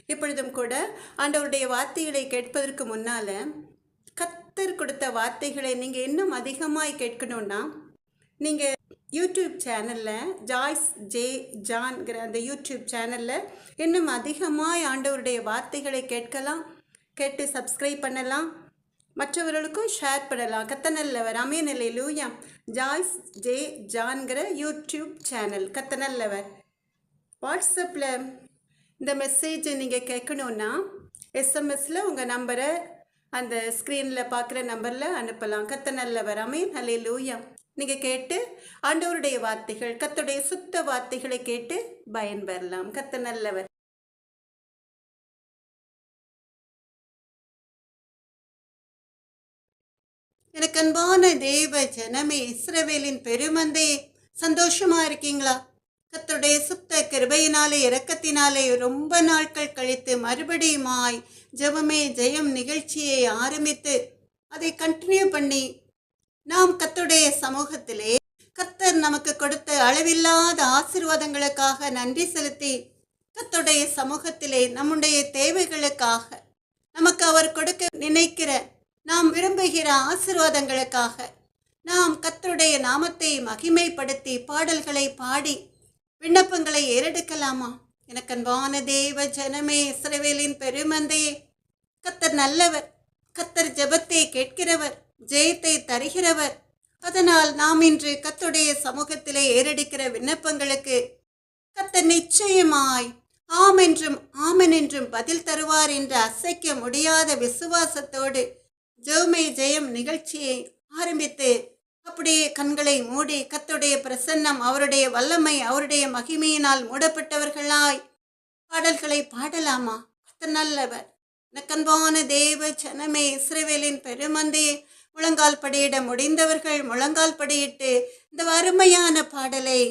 இப்பொழுதும் கூட ஆண்டவருடைய வார்த்தைகளை கேட்பதற்கு முன்னால கர்த்தர் கொடுத்த வார்த்தைகளை நீங்கள் இன்னும் அதிகமாய் கேட்கணும்னா நீங்கள் யூடியூப் சேனலில் ஜாய்ஸ் ஜே ஜான்கிற அந்த யூடியூப் சேனலில் இன்னும் அதிகமாய் ஆண்டவருடைய வார்த்தைகளை கேட்டு சப்ஸ்கிரைப் பண்ணலாம், மற்றவர்களுக்கும் ஷேர் பண்ணலாம். கத்தனல்லவர் அமேன் அல்லேலூயா. ஜாய்ஸ் ஜே ஜான்கிற யூடியூப் சேனல் கத்தனல்லவர். வாட்ஸ்அப்பில் இந்த மெசேஜை நீங்கள் கேட்கணுன்னா எஸ்எம்எஸில் உங்கள் நம்பரை அந்த ஸ்க்ரீனில் பார்க்குற நம்பரில் அனுப்பலாம். கத்தனல்லவர் அமேன் அல்லேலூயா. நீங்கள் கேட்டு ஆண்டவருடைய வார்த்தைகள், கர்த்தருடைய சுத்த வார்த்தைகளை கேட்டு பயன்பெறலாம். கத்தனல்லவர். எனக்கு அன்பான தேவ ஜனமே, இஸ்ரவேலின் பெருமந்தே, சந்தோஷமா இருக்கீங்களா? கர்த்தருடைய சுத்த கிருபையினாலே இரக்கத்தினாலே ரொம்ப நாட்கள் கழித்து மறுபடியுமாய் ஜெபமே ஜெயம் நிகழ்ச்சியை ஆரம்பித்து அதை கண்டினியூ பண்ணி நாம் கர்த்தருடைய சமூகத்திலே கர்த்தர் நமக்கு கொடுத்த அளவில்லாத ஆசீர்வாதங்களுக்காக நன்றி செலுத்தி கர்த்தருடைய சமூகத்திலே நம்முடைய தேவைகளுக்காக நமக்கு அவர் கொடுக்க நினைக்கிற நாம் விரும்புகிற ஆசீர்வாதங்களுக்காக நாம் கர்த்தருடைய நாமத்தை மகிமைப்படுத்தி பாடல்களை பாடி விண்ணப்பங்களை ஏறெடுக்கலாமா? எனக்கு அன்பான தேவ ஜனமே, இஸ்ரவேலின் பெருமந்தையே, கர்த்தர் நல்லவர். கர்த்தர் ஜெபத்தை கேட்கிறவர், ஜெயத்தை தருகிறவர். அதனால் நாம் இன்று கர்த்தருடைய சமூகத்திலே ஏறெடுக்கிற விண்ணப்பங்களுக்கு கர்த்தர் நிச்சயமாய் ஆம் என்றும் ஆமென் என்றும் பதில் தருவார் என்று அசைக்க முடியாத விசுவாசத்தோடு ஜெபமே ஜெயம் நிகழ்ச்சியை ஆரம்பித்து அப்படியே கண்களை மூடி கர்த்தருடைய பிரசன்னம், அவருடைய வல்லமை, அவருடைய மகிமையினால் மூடப்பட்டவர்களாய் பாடல்களை பாடலாமா? கர்த்தர் நல்லவர். எனக்கன்பான தேவ ஜனமே, இஸ்ரவேலின் பெருமந்தையே, முழங்கால் படியிட முடிந்தவர்கள் முழங்கால் படியிட்டு இந்த அருமையான பாடலை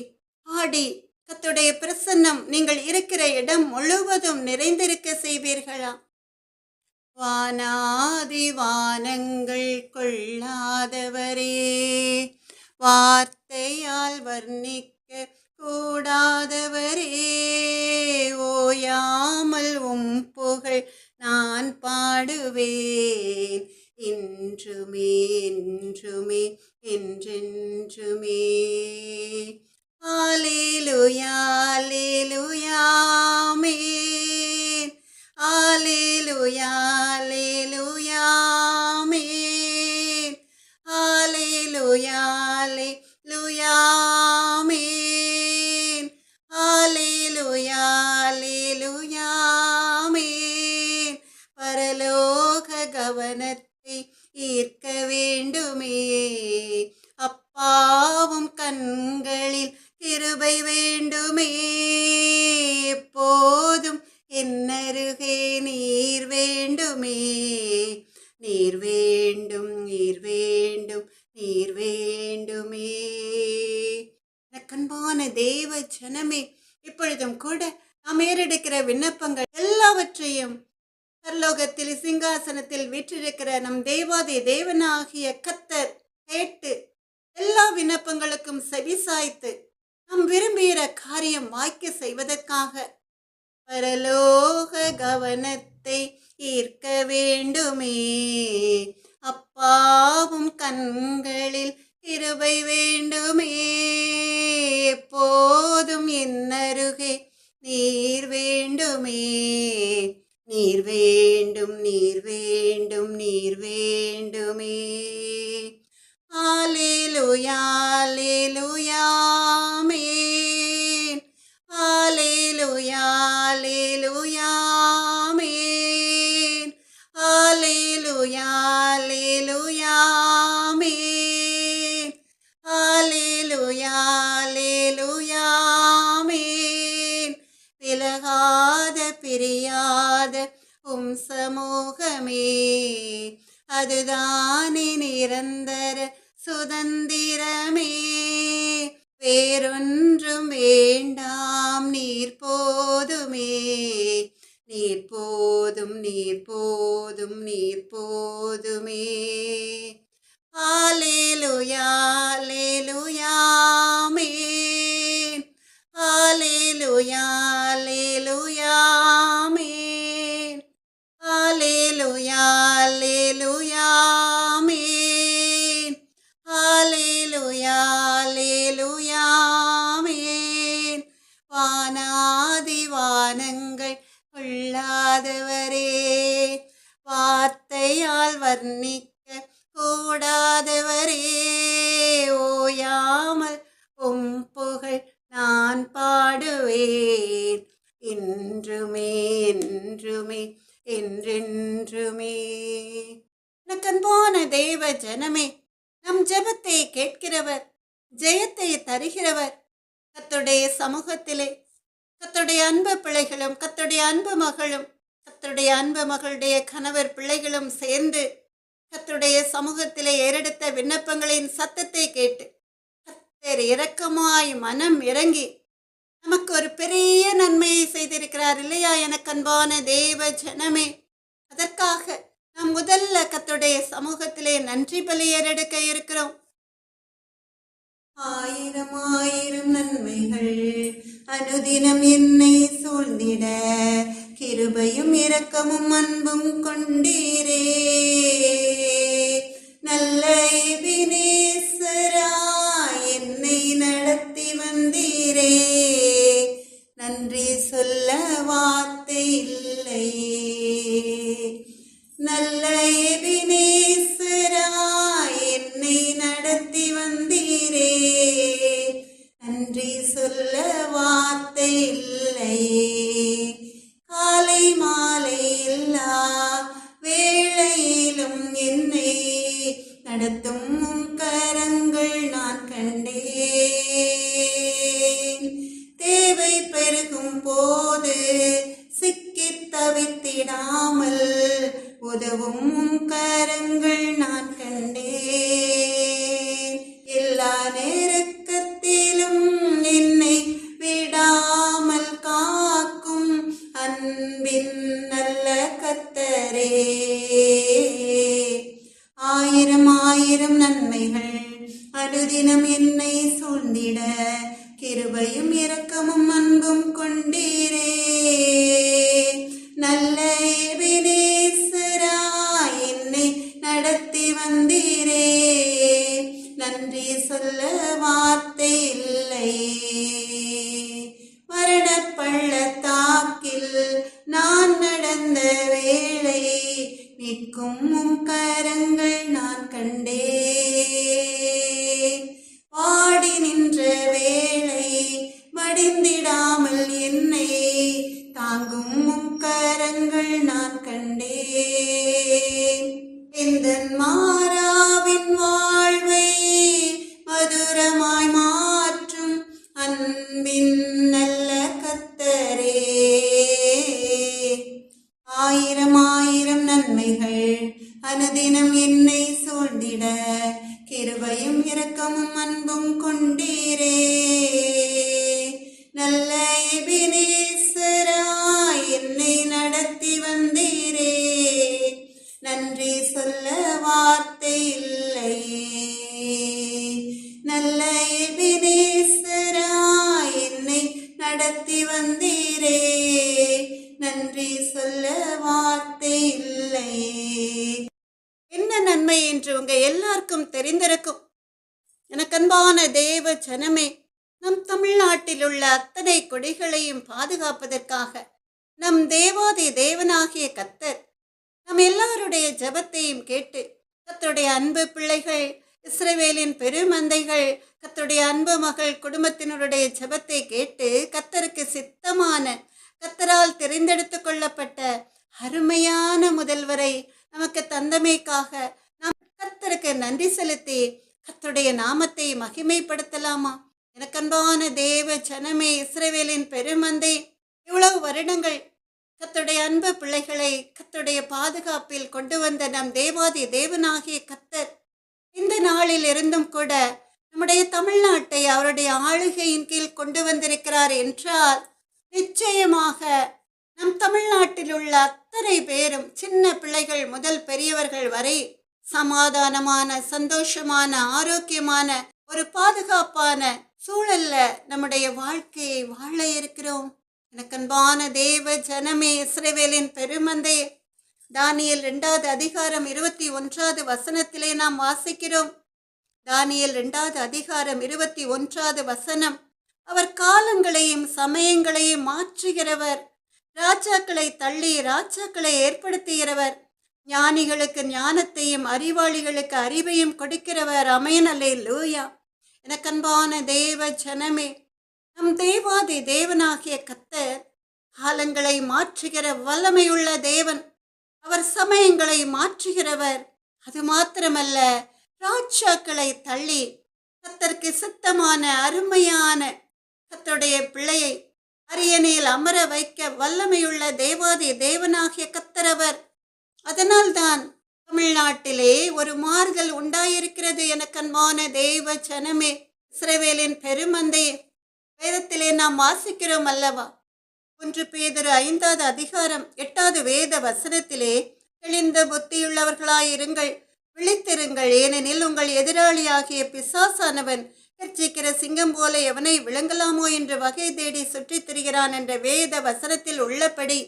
பாடி கர்த்தருடைய பிரசன்னம் நீங்கள் இருக்கிற இடம் முழுவதும் நிறைந்திருக்க செய்வீர்களா? வானாதி வானங்கள் கொள்ளாதவரே, வார்த்தையால் வர்ணிக்க கூடாதவரே, ஓயாமல் புகழ் நான் பாடுவேன் என்றுமே என்றுமே என்றென்றுமே. அல்லேலூயா அல்லேலூயா ஆமென். அல்லேலூயா அல்லேலூயா ஆமென். அல்லேலூயா அல்லேலூயா ஆமென். அல்லேலூயா அல்லேலூயா ஆமென். பரலோக கவனத்தை ஈர்க்க வேண்டுமே, அப்பாவும் கண்களில் கிருபை வேண்டுமே, எப்போதும் என்னருகே நீர் வேண்டுமே, நீர் வேண்டும் நீர் வேண்டும் நீர் வேண்டுமே. கண்பான தேவ ஜனமே, இப்பொழுதும் கூட நாம் ஏறெடுக்கிற விண்ணப்பங்கள் எல்லாவற்றையும் பரலோகத்தில் சிங்காசனத்தில் வீற்றிருக்கிற நம் தேவாதி தேவனாகிய கர்த்தர் கேட்டு எல்லா விண்ணப்பங்களுக்கும் செவிசாய்த்து நாம் விரும்புகிற காரியம் வாய்க்க செய்வதற்காக பரலோக கவனத்தை ஈர்க்க வேண்டுமே, அப்பாவும் கண்களில் கிருபை வேண்டுமே, எப்போதும் என்னருகே நீர் வேண்டுமே, நீர் வேண்டும் நீர் வேண்டும் நீர் வேண்டுமே. அல்லேலூயா அல்லேலூயா ஆமென். அல்லேலூயா அல்லேலூயா ஆமென். அல்லேலூயா அல்லேலூயா ஆமென். அல்லேலூயா அல்லேலூயா ஆமென். விலகாத பிரியாத சமூகமே, அதுதானே நிரந்தர சுதந்திரமே, வேறொன்றும் வேண்டாம் நீர் போதுமே, நீர் போதும் நீர் போதும் நீர் போதுமே. அல்லேலூயா அல்லேலூயா ஆமென். அல்லேலூயா அல்லேலூயா ஆமென். கூடாதவரே, வார்த்தையால் வர்ணிக்க கூடாதவரே, ஓயாமல் உம் புகழ் நான் பாடுவேன், இன்றுமே என்றுமே என்றென்றுமே. அன்பான தேவ ஜனமே, நம் ஜெபத்தை கேட்கிறவர், ஜெயத்தை தருகிறவர், கர்த்தருடைய சமூகத்திலே கர்த்தருடைய அன்பு பிள்ளைகளும் கர்த்தருடைய அன்பு மகளும் கர்த்தருடைய அன்பு மகளுடைய கணவர் பிள்ளைகளும் சேர்ந்து கர்த்தருடைய சமூகத்திலே ஏறெடுத்த விண்ணப்பங்களின் சத்தத்தை கேட்டு கர்த்தர் இரக்கமாய் மனம் இறங்கி நமக்கு ஒரு பெரிய நன்மையை செய்திருக்கிறார் இல்லையா எனக்கு அன்பான தேவ ஜனமே. அதற்காக நாம் முதல்ல கர்த்தருடைய சமூகத்திலே நன்றி பலி ஏறெடுக்க இருக்கிறோம். ஆயிரம் ஆயிரம் நன்மைகள் அனுதினம் என்னை சூழ்ந்திட, கிருபையும் இரக்கமும் அன்பும் கொண்டீரே, நல்ல எபினேசராய் என்னை நடத்தி வந்தீரே, நன்றி சொல்ல வார்த்தை இல்லை, நல்ல எபினேசராய் என்னை நடத்தி வந்தீரே, நன்றி சொல்ல வார்த்தை இல்லை, காலை மாலை எல்லா வேளையிலும் என்னை நடத்தும் கரங்கள் நான் கண்டேன், தேவை பெருகும் போது சிக்கி தவித்திடாமல் உதவும் கரங்கள் நான் கண்டேன், எல்லா நேரத்திலும் என்னை விடாமல் காக்கும் அன்பின் நல்ல கர்த்தரே, ஆயிரம் ஆயிரம் நன்மைகள் அனுதினம் என்னை சூழ்ந்திட, கிருபையும் இரக்கமும் அன்பும் கொண்டீரே, நல்ல எபினேசராய் என்னை நடத்தி வந்தீரே, நன்றி சொல்ல வார்த்தை இல்லை, மரண பள்ளத்தாக்கில் நான் நடந்த வேளை நிற்கும் உம் கரங்கள் நான் கண்டேன், வாடி நின்ற வேளை மடிந்திடாமல் என்னை தாங்கும் உம் கரங்கள் நான் கண்டேன், எந்தன் மாறாவின் வாழ்வை மதுரமாய் மாற்றும் அன்பின் நல்ல கர்த்தரே, ஆயிரம் ஆயிரம் நன்மைகள் அனுதினம் என்னை சூழ்ந்திட, கிருபையும் இரக்கமும் அன்பும் கொண்டீரே, நல்ல எபினேசராய் என்னை நடத்தி வந்தீரே, நன்றி சொல்ல வார்த்தை இல்லை, நல்ல எபினேசராய் என்னை நடத்தி வந்தீரே, நன்றி சொல்ல வார்த்தை இல்லை. என்ன நன்மை என்று உங்க எல்லாருக்கும் தெரிந்திருக்கும். எனக்கு அன்பான தேவ ஜனமே, நம் தமிழ்நாட்டில் உள்ள அத்தனை கொடிகளையும் பாதுகாப்பதற்காக நம் தேவாதி தேவனாகிய கர்த்தர் நம் எல்லாருடைய ஜெபத்தையும் கேட்டு கர்த்தருடைய அன்பு பிள்ளைகள், இஸ்ரவேலின் பெருமந்தைகள், கர்த்தருடைய அன்பு மகள் குடும்பத்தினருடைய ஜெபத்தை கேட்டு கர்த்தருக்கு சித்தமான, கர்த்தரால் தெரிந்தெடுத்து கொள்ளப்பட்ட அருமையான முதல்வரை நமக்கு தந்தமைக்காக நாம் கர்த்தருக்கு நன்றி செலுத்தி கர்த்தருடைய நாமத்தை மகிமைப்படுத்தலாமா? எனக்கு அன்பான தேவ ஜனமே, இஸ்ரவேலின் பெருமந்தை, இவ்வளவு வருடங்கள் கர்த்தருடைய அன்பு பிள்ளைகளை கர்த்தருடைய பாதுகாப்பில் கொண்டு வந்த நம் தேவாதி தேவனாகிய கர்த்தர் இந்த நாளில் இருந்தும் கூட நம்முடைய தமிழ்நாட்டை அவருடைய ஆளுகையின் கீழ் கொண்டு வந்திருக்கிறார் என்றால் நிச்சயமாக நம் தமிழ்நாட்டில் உள்ள அத்தனை பேரும், சின்ன பிள்ளைகள் முதல் பெரியவர்கள் வரை, சமாதானமான, சந்தோஷமான, ஆரோக்கியமான ஒரு பாதுகாப்பான சூழல்ல நம்முடைய வாழ்க்கையை வாழ இருக்கிறோம். எனக்கு அன்பான தேவ ஜனமே, இஸ்ரவேலின் பெருமந்தை, தானியேல் 2வது அதிகாரம் 21வது வசனத்திலே நாம் வாசிக்கிறோம். தானியேல் 2வது அதிகாரம் 21வது வசனம், அவர் காலங்களையும் சமயங்களையும் மாற்றுகிறவர், ராஜாக்களை தள்ளி ராஜாக்களை ஏற்படுத்துகிறவர். ஞானிகளுக்கு ஞானத்தையும் அறிவாளிகளுக்கு அறிவையும் கொடுக்கிறவர். அமேன், அல்லேலூயா. எனக்கன்பான தேவ ஜனமே, நம் தேவாதி தேவனாகிய கர்த்தர் காலங்களை மாற்றுகிற வல்லமையுள்ள தேவன். அவர் சமயங்களை மாற்றுகிறவர். அது மாத்திரமல்ல, ராஜாக்களை தள்ளி கர்த்தருக்கு சித்தமான அருமையான கர்த்தருடைய பிள்ளையை அரியணையில் அமர வைக்க வல்லமையுள்ள தேவாதி தேவனாகிய கர்த்தர் அவர். அதனால்தான் தமிழ்நாட்டிலே ஒரு மாறுதல் உண்டாயிருக்கிறது. எனக்கன்பான தேவ ஜனமே, இஸ்ரவேலின் பெருமந்தையே, வேதத்திலே நாம் வாசிக்கிறோம் அல்லவா? 1 பேதுரு 5வது அதிகாரம் 8வது வேத வசனத்திலே, தெளிந்த புத்தியுள்ளவர்களாயிருங்கள், விழித்திருங்கள், ஏனெனில் உங்கள் எதிராளியாகிய பிசாசானவன் கர்ச்சிக்கிற சிங்கம் போல எவனை விளங்கலாமோ என்று வகை தேடி சுற்றித் திரிகிறான் என்ற வேத வசனத்தில் உள்ளபடி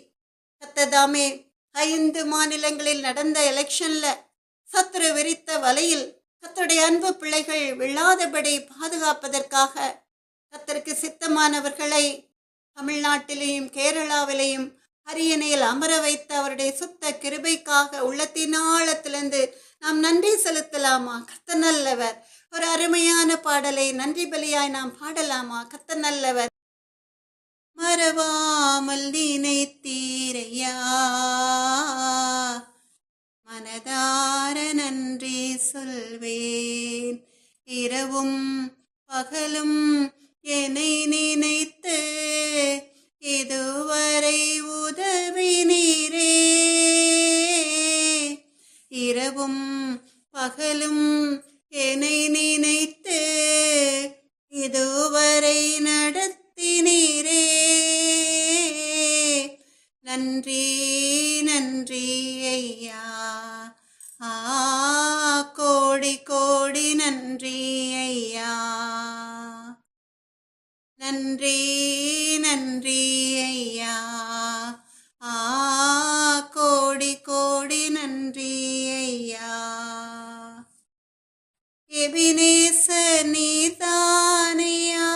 கர்த்ததாமே 5 மாநிலங்களில் நடந்த எலெக்ஷன்ல சத்துரு விரித்த வலையில் கர்த்தருடைய அன்பு பிள்ளைகள் விழாதபடி பாதுகாப்பதற்காக கர்த்தருக்கு சித்தமானவர்களை தமிழ்நாட்டிலேயும் கேரளாவிலேயும் அரியணையில் அமர வைத்த அவருடைய சுத்த கிருபைக்காக உள்ளத்தின் ஆழத்திலிருந்து நாம் நன்றி செலுத்தலாமா? கர்த்தர் நல்லவர். ஒரு அருமையான பாடலை நன்றி பலியாய் நாம் பாடலாமா? கர்த்தர் நல்லவர். மறவாமல் நினைத்தீரையா, மனதார நன்றி சொல்வேன். இரவும் பகலும் என்னை நினைத்து இதுவரை உதவினீரே. இரவும் பகலும் என்னை நினைத்து இதுவரை நடத்தினீரே. நன்றி நன்றி ஐயா, கோடி கோடி நன்றி ஐயா. நன்றி நன்றி ஐயா, கோடி கோடி நன்றி ஐயா. எபினேசர் நீதானையா,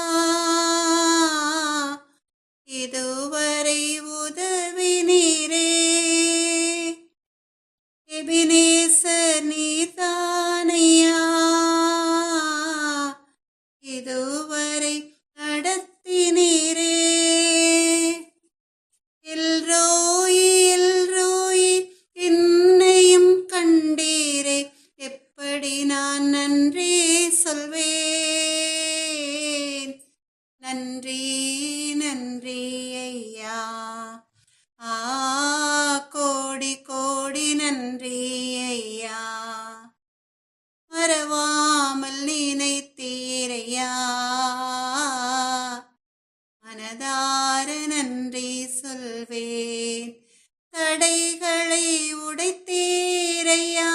இதுவரை உதவினீரே. எபினேசர் நீதானையா, இதுவரை நடத்தினீரே. எல்ரோயி எல்ரோயி என்னையும் கண்டீரே, எப்படி நான் நன்றி சொல்வேன். நன்றி நன்றி ஐயா, கோடி கோடி நன்றி ஐயா. மறவாமல் நினைத்தீரையா, மனதார நன்றி சொல்வேன். தடைகளை உடைத்தீரையா,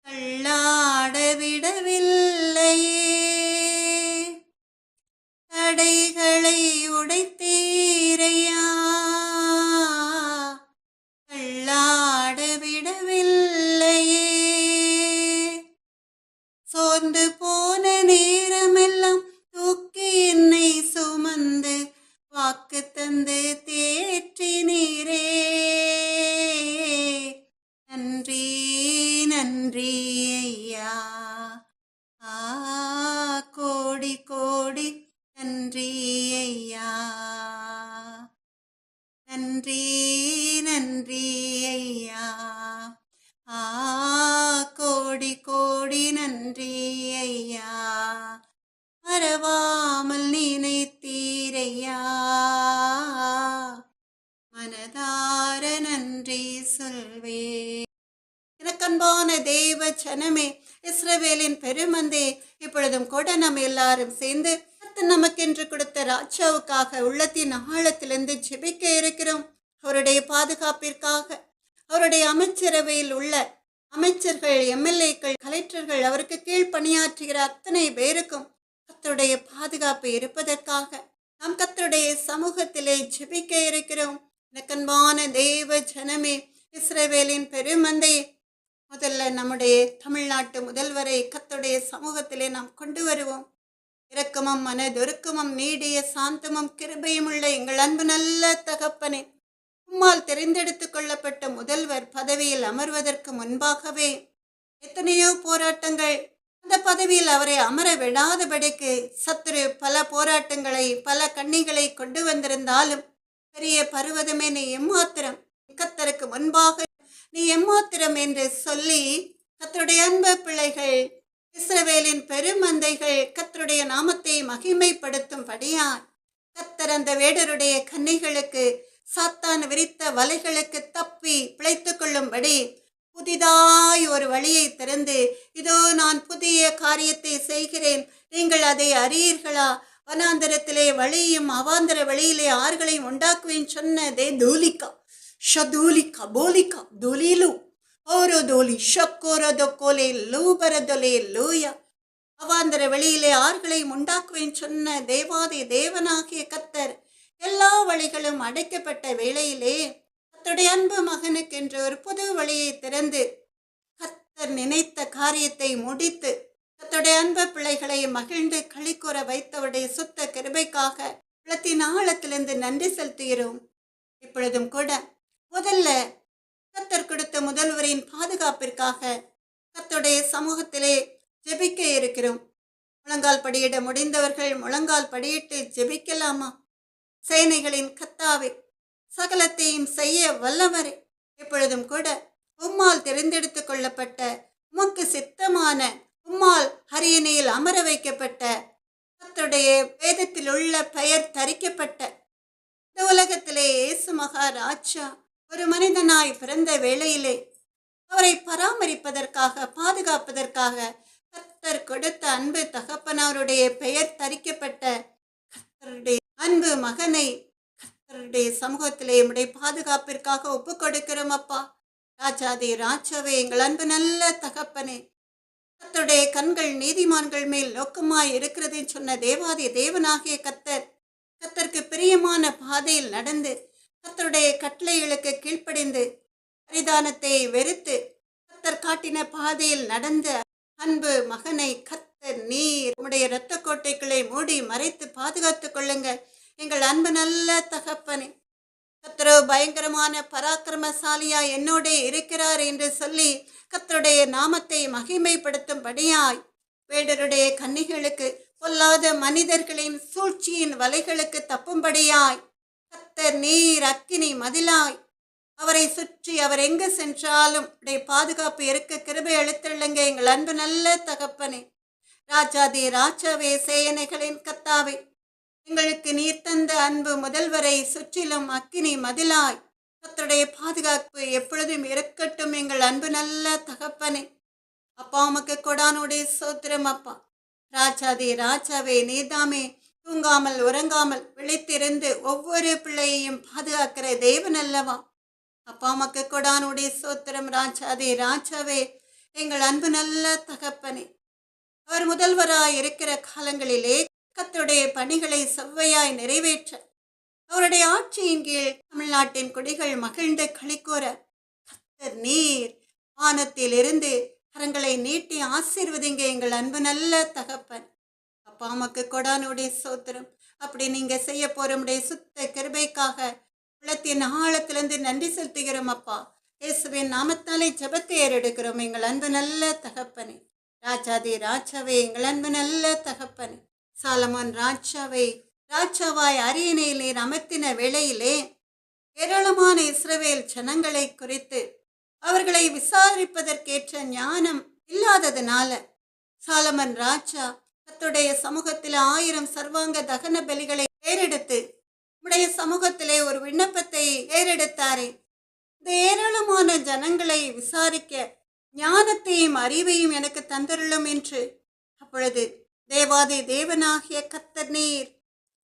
தள்ளாட விடவில்லையே. தடைகளை உடைத்தீரையா, தள்ளாட விடவில்லையே. சோர்ந்து போன நேரமெல்லாம் தூக்கி என்னை சுமந்து வாக்கு தந்து தேற்றினீரே. நன்றி நன்றி ஐயா, கோடி கோடி நன்றி ஐயா. நன்றி நன்றி ஐயா, கோடி கோடி நன்றி ஐயா. மறவாமல் நினைத்தீரையா, மனதார நன்றி சொல்வேன். எனக்கன்பான தேவ ஜனமே, இஸ்ரவேலின் பெருமந்தே, இப்பொழுதும் கூட நம்ம எல்லாரும் சேர்ந்து நமக்கென்று கொடுத்த ராஜாவுக்காக உள்ளத்தின் ஆழத்திலிருந்து ஜெபிக்க இருக்கிறோம். அவருடைய பாதுகாப்பிற்காக, அவருடைய அமைச்சரவையில் உள்ள அமைச்சர்கள், எம்எல்ஏக்கள், கலெக்டர்கள், அவருக்கு கீழ் பணியாற்றுகிற அத்தனை பேருக்கும் கர்த்தருடைய பாதுகாப்பு இருப்பதற்காக நாம் கர்த்தருடைய சமூகத்திலே ஜெபிக்க இருக்கிறோம். எனக்கன்பான தேவ ஜனமே, இஸ்ரவேலின் பெருமந்தை, முதல்ல நம்முடைய தமிழ்நாட்டு முதல்வரை கர்த்தருடைய சமூகத்திலே நாம் கொண்டு வருவோம். இரக்கமும் மனதொருக்கமும் நீடிய சாந்தமும் கிருபையும் உள்ள எங்கள் அன்பு நல்ல தகப்பனே, உம்மால் தெரிந்தெடுத்துக் கொள்ளப்பட்ட முதல்வர் பதவியில் அமர்வதற்கு முன்பாகவே எத்தனையோ போராட்டங்கள், அந்த பதவியில் அவரை அமர விடாதபடிக்கு சத்துரு பல போராட்டங்களை பல கண்ணிகளை கொண்டு வந்திருந்தாலும், பெரிய பருவதமே நீ எம்மாத்திரம், கர்த்தருக்கு முன்பாக நீ எம்மாத்திரம் என்று சொல்லி கர்த்தருடைய அன்பு பிள்ளைகள், இஸ்ரவேலின் பெருமந்தைகள் கர்த்தருடைய நாமத்தை மகிமைப்படுத்தும்படியார் கர்த்தர் அந்த வேடருடைய கன்னிகளுக்கு சாத்தான் விரித்த வலைகளுக்கு தப்பி பிழைத்துக் கொள்ளும்படி புதிதாய் ஒரு வழியை திறந்து, இதோ நான் புதிய காரியத்தை செய்கிறேன், நீங்கள் அதை அறியீர்களா, வனாந்தரத்திலே வழியும் அவாந்தர வழியிலே ஆறுகளையும் உண்டாக்குவேன் சொன்னதே தூலிகா ஷதூலிகா போலிகா துலிலு ஓரோ தோலி ஷக்கோரதொக்கோலே லூபரதொலே லூயா. அவாந்தர வெளியிலே ஆறுகளையும் உண்டாக்குவேன் சொன்ன தேவாதி தேவனாகிய கர்த்தர் எல்லா வழிகளும் அடைக்கப்பட்ட வேளையிலே கர்த்தருடைய அன்பு மகனுக்கென்று ஒரு புது வழியை திறந்து கர்த்தர் நினைத்த காரியத்தை முடித்து கர்த்தருடைய அன்பு பிள்ளைகளை மகிழ்ந்து களிக்கூற வைத்தவருடைய சுத்த கிருபைக்காக உள்ளத்தின் ஆழத்திலிருந்து நன்றி செலுத்துகிறோம். இப்பொழுதும் கூட முதல்ல கர்த்தர் கொடுத்த முதல்வரின் பாதுகாப்பிற்காக கர்த்தருடைய சமூகத்திலே ஜெபிக்க இருக்கிறோம். முழங்கால் படியிட முடிந்தவர்கள் முழங்கால் படியிட்டு ஜெபிக்கலாமா? சேனைகளின் கர்த்தாவே, சகலத்தையும் செய்ய வல்லவரே, இப்பொழுதும் கூட உம்மால் தெரிந்தெடுத்துக் கொள்ளப்பட்ட உமக்கு சித்தமான உம்மால் அரியணையில் அமர வைக்கப்பட்ட கர்த்தருடைய வேதத்தில் உள்ள பெயர் தரிக்கப்பட்ட இந்த உலகத்திலே இயேசு மகாராஜா ஒரு மனிதனாய் பிறந்த வேளையிலே அவரை பராமரிப்பதற்காக பாதுகாப்பதற்காக கர்த்தர் கொடுத்த அன்பு தகப்பனாருடைய பெயர் தரிக்கப்பட்ட கர்த்தருடைய அன்பு மகனை கர்த்தருடைய சமூகத்திலே உடைய பாதுகாப்பிற்காக ஒப்பு கொடுக்கிறோம் அப்பா. ராஜாதி ராஜாவே, எங்கள் அன்பு நல்ல தகப்பனே, கர்த்தருடைய கண்கள் நீதிமான்கள் மேல் நோக்கமாய் இருக்கிறது சொன்ன தேவாதி தேவனாகிய கர்த்தருக்கு பிரியமான பாதையில் நடந்து கர்த்தருடைய கட்டளைகளுக்கு கீழ்ப்படிந்து பரிதானத்தை வெறுத்து கர்த்தர் காட்டின பாதையில் நடந்த அன்பு மகனை கர்த்தர் நீர் உம்முடைய இரத்த கோட்டைகளை மூடி மறைத்து பாதுகாத்துக் கொள்ளுங்க எங்கள் அன்பு நல்ல தகப்பனே. கர்த்தரோ பயங்கரமான பராக்கிரமசாலியா என்னோட இருக்கிறார் என்று சொல்லி கர்த்தருடைய நாமத்தை மகிமைப்படுத்தும்படியாய் வேடருடைய கன்னிகளுக்கு பொல்லாத மனிதர்களின் சூழ்ச்சியின் வலைகளுக்கு தப்பும்படியாய் கர்த்தர் நீர் அக்கினி மதிலாய் அவரை சுற்றி அவர் எங்கு சென்றாலும் உடைய பாதுகாப்பு இருக்க கிருபை அளித்துள்ளங்க எங்கள் அன்பு நல்ல தகப்பனே. ராஜாதி ராஜாவே, சேனைகளின் கர்த்தாவே, எங்களுக்கு நீர் தந்த அன்பு முதல்வரை சுற்றிலும் அக்கினி மதிலாய் கர்த்தருடைய பாதுகாப்பு எப்பொழுதும் இருக்கட்டும் எங்கள் அன்பு நல்ல தகப்பனே. அப்பா உமக்கு கொடானுடைய சோத்திரம் அப்பா. ராஜாதி ராஜாவே, நீதாமே தூங்காமல் உறங்காமல் விழித்திருந்து ஒவ்வொரு பிள்ளையையும் பாதுகாக்கிற தேவன் அல்லவா அப்பா. உமக்கு கொடானுடைய சோத்திரம். ராஜாதி ராஜாவே, எங்கள் அன்பு நல்ல தகப்பனே, அவர் முதல்வராய் இருக்கிற காலங்களிலே கர்த்தருடைய பணிகளை செவ்வையாய் நிறைவேற்ற அவருடைய ஆட்சியின் கீழ் தமிழ்நாட்டின் குடிகள் மகிழ்ந்து களிக்கூற கர்த்தர் நீர் வானத்தில் இருந்து கரங்களை நீட்டி ஆசீர்வதிங்க எங்கள் அன்பு நல்ல தகப்பன். அப்பா உமக்கு கொடானுடைய சோத்திரம். அப்படி நீங்க செய்ய போறோமுடைய சுத்த கிருபைக்காக உள்ளத்தின் ஆழத்திலிருந்து நன்றி செலுத்துகிறோம் அப்பா. இயேசுவின் நாமத்தாலே ஜெபத்தை ஏறெடுக்கிறோம் எங்கள் அன்பு நல்ல தகப்பனே. ராஜாதி ராஜாவே, எங்கள் அன்பு நல்ல தகப்பனே. சாலமோன் ராஜாவை ராஜாவாய் அரியணையில் நீர் அமர்த்தின வேளையிலே ஏராளமான இஸ்ரவேல் ஜனங்களை குறித்து அவர்களை விசாரிப்பதற்கேற்ற ஞானம் இல்லாததுனால சாலமன் ராஜா கர்த்தருடைய சமூகத்தில் 1000 சர்வாங்க தகன பலிகளை ஏறெடுத்து உடைய சமூகத்திலே ஒரு விண்ணப்பத்தை ஏறெடுத்தாரே. இந்த ஏராளமான ஜனங்களை விசாரிக்க ஞானத்தையும் அறிவையும் எனக்கு தந்தருளும் என்று அப்பொழுது தேவாதி தேவனாகிய கர்த்தர் நீர்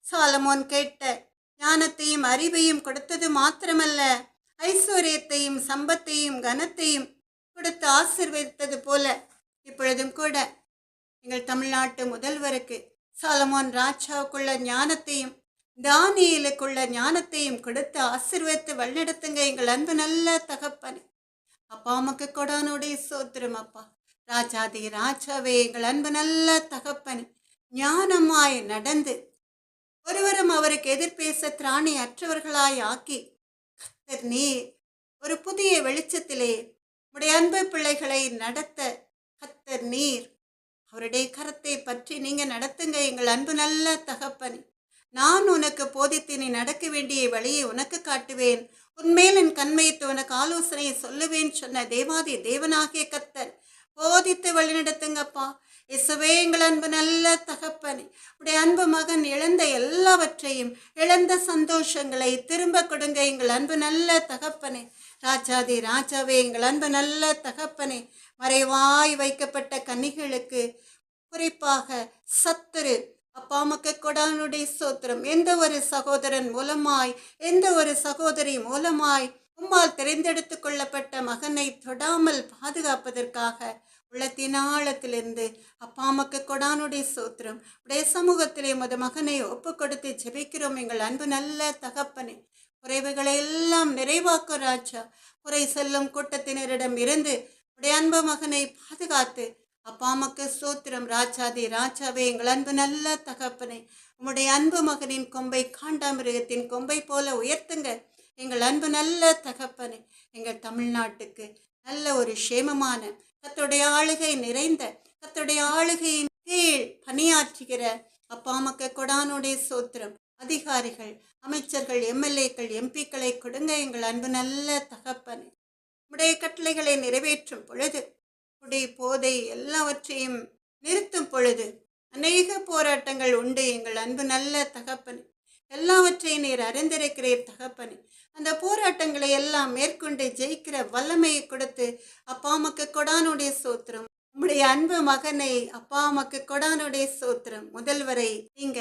சாலமோன் கேட்ட ஞானத்தையும் அறிவையும் கொடுத்தது மாத்திரமல்ல, ஐஸ்வர்யத்தையும் சம்பத்தையும் கனத்தையும் கொடுத்து ஆசீர்வதித்தது போல இப்பொழுதும் கூட எங்கள் தமிழ்நாட்டு முதல்வருக்கு சாலமோன் ராஜாவுக்குள்ள ஞானத்தையும் தானியேலுக்குள்ள ஞானத்தையும் கொடுத்து ஆசீர்வதித்து வழிநடத்துங்க எங்கள் அன்பு நல்ல தகப்பனே. அப்பா உமக்கு கொடானுடைய சோத்திரம் அப்பா. ராஜாதி ராஜாவே, எங்கள் அன்பு நல்ல தகப்பனே, ஞானமாய் நடந்து ஒருவரும் அவருக்கு எதிர்பேச திராணி அற்றவர்களாய் ஆக்கி கர்த்தர் நீர் ஒரு புதிய வெளிச்சத்திலே உடைய அன்பு பிள்ளைகளை நடத்த கர்த்தர் நீர் அவருடைய கரத்தை பற்றி நீங்க நடத்துங்க எங்கள் அன்பு நல்ல தகப்பனே. நான் உனக்கு போதித்து நீ நடக்க வேண்டிய வழியை உனக்கு காட்டுவேன், உன்மேல் என் கண்மையிட்டு உனக்கு ஆலோசனையை சொல்லுவேன் சொன்ன தேவாதி தேவனாகிய கர்த்தர் போதித்து வழிநடத்துங்கப்பா. இயேசுவே எங்கள் அன்பு நல்ல தகப்பனே, உடைய அன்பு மகன் இழந்த எல்லாவற்றையும், இழந்த சந்தோஷங்களை திரும்ப கொடுங்க எங்கள் அன்பு நல்ல தகப்பனே. ராஜாதி ராஜாவே எங்கள் அன்பு நல்ல தகப்பனே, மறைவாய் வைக்கப்பட்ட கன்னிகளுக்கு குறிப்பாக சத்துரு அப்பா உமக்கு கொடானுடைய ஸ்தோத்திரம். எந்த ஒரு சகோதரன் மூலமாய், எந்த ஒரு சகோதரி மூலமாய் உம்மால் தெரிந்தெடுத்து கொள்ளப்பட்ட மகனை தொடாமல் பாதுகாப்பதற்காக உள்ளத்தின் ஆழத்திலிருந்து அப்பா உமக்கு கொடானுடைய ஸ்தோத்திரம். உடைய சமூகத்திலே முத மகனை ஒப்பு கொடுத்து ஜெபிக்கிறோம் எங்கள் அன்பு நல்ல தகப்பனே. குறைவுகளை எல்லாம் நிறைவாக்கும் ராஜா. குறை செல்லும் கூட்டத்தினரிடம் இருந்து உடைய அன்பு மகனை பாதுகாத்து அப்பா உமக்கு ஸ்தோத்திரம். ராஜாதி ராஜாவே எங்கள் அன்பு நல்ல தகப்பனே, உம்முடைய அன்பு மகனின் கொம்பை காண்டாமிருகத்தின் கொம்பை போல உயர்த்துங்க எங்கள் அன்பு நல்ல தகப்பனே. எங்கள் தமிழ்நாட்டுக்கு நல்ல ஒரு சேமமான கர்த்தருடைய ஆளுகை நிறைந்த, கர்த்தருடைய ஆளுகையின் கீழ் பணியாற்றுகிற அப்பா உமக்கு கொடானுடைய ஸ்தோத்திரம். அதிகாரிகள், அமைச்சர்கள், எம்எல்ஏக்கள், எம்பிக்களை கொடுங்க எங்கள் அன்பு நல்ல தகப்பனே. உடைய கட்டளைகளை நிறைவேற்றும் பொழுது, உடைய போதை எல்லாவற்றையும் நிறுத்தும் பொழுது அநேக போராட்டங்கள் உண்டு எங்கள் அன்பு நல்ல தகப்பனே. எல்லாவற்றையும் நீர் அறிந்திருக்கிறீர் தகப்பனே. அந்த போராட்டங்களை எல்லாம் மேற்கொண்டு ஜெயிக்கிற வல்லமையை கொடுத்து அப்பா உமக்கு கொடானுடைய ஸ்தோத்திரம். உம்முடைய அன்பு மகனை அப்பா உமக்கு கொடானுடைய ஸ்தோத்திரம் முதல்வரை நீங்க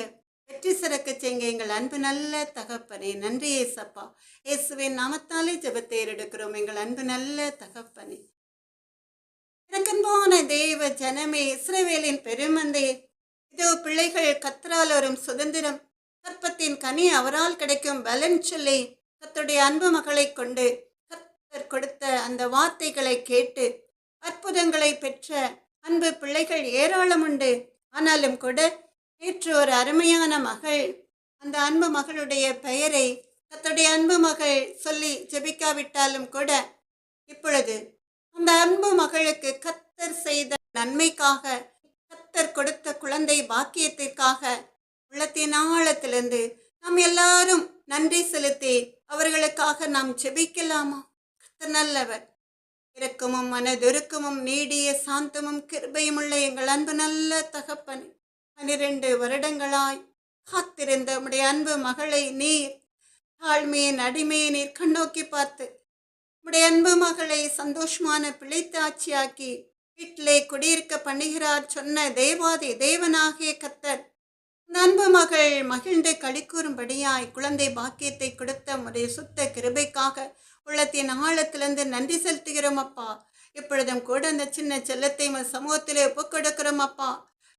வெற்றி சிறக்க செய்ங்க எங்கள் அன்பு நல்ல தகப்பனே. நன்றி ஏசப்பா. இயேசுவின் நாமத்தாலே ஜெபத்தை எடுக்கிறோம் எங்கள் அன்பு நல்ல தகப்பனே. எனக்கன்பான தேவ ஜனமே, இஸ்ரவேலின் பெருமந்தே, இதோ பிள்ளைகள் கர்த்தரால் வரும் சுதந்திரம், கற்பத்தின் கனி அவரால் கிடைக்கும் பலன் சொல்லி கர்த்தருடைய அன்பு மகளை கொண்டு கர்த்தர் கொடுத்த அந்த வார்த்தைகளை கேட்டு அற்புதங்களை பெற்ற அன்பு பிள்ளைகள் ஏராளம் உண்டு. ஆனாலும் கூட நேற்று ஒரு அருமையான மகள், அந்த அன்பு மகளுடைய பெயரை கர்த்தருடைய அன்பு மகள் சொல்லி ஜெபிக்காவிட்டாலும் கூட இப்பொழுது அந்த அன்பு மகளுக்கு கர்த்தர் செய்த நன்மைக்காக, கர்த்தர் கொடுத்த குழந்தை பாக்கியத்திற்காக உள்ளத்தின் ஆழத்திலிருந்து நாம் எல்லாரும் நன்றி செலுத்தி அவர்களுக்காக நாம் ஜெபிக்கலாமா? கர்த்தர் நல்லவர், இரக்கமும் மனதுருக்கமும் நீடிய சாந்தமும் கிருபையும் உள்ள எங்கள் அன்பு நல்ல தகப்பன். 12 வருடங்களாய் காத்திருந்த உம்முடைய அன்பு மகளை நீர் தாழ்மையின் அடிமையை நீர் கண்ணோக்கி பார்த்து உம்முடைய அன்பு மகளை சந்தோஷமான பிழைத்தாட்சியாக்கி வீட்டிலே குடியிருக்க பண்ணுகிறார் சொன்ன தேவாதி தேவனாகிய கர்த்தர் இந்த அன்பு மகள் மகிழ்ந்து களிக்கூறும்படியாய் குழந்தை பாக்கியத்தை கொடுத்த உம்முடைய சுத்த கிருபைக்காக உள்ளத்தின் ஆழத்திலிருந்து நன்றி செலுத்துகிறோம் அப்பா. இப்பொழுதும் கூட அந்த சின்ன செல்லத்தை சமூகத்திலே ஒப்புக்கொடுக்கிறோம் அப்பா.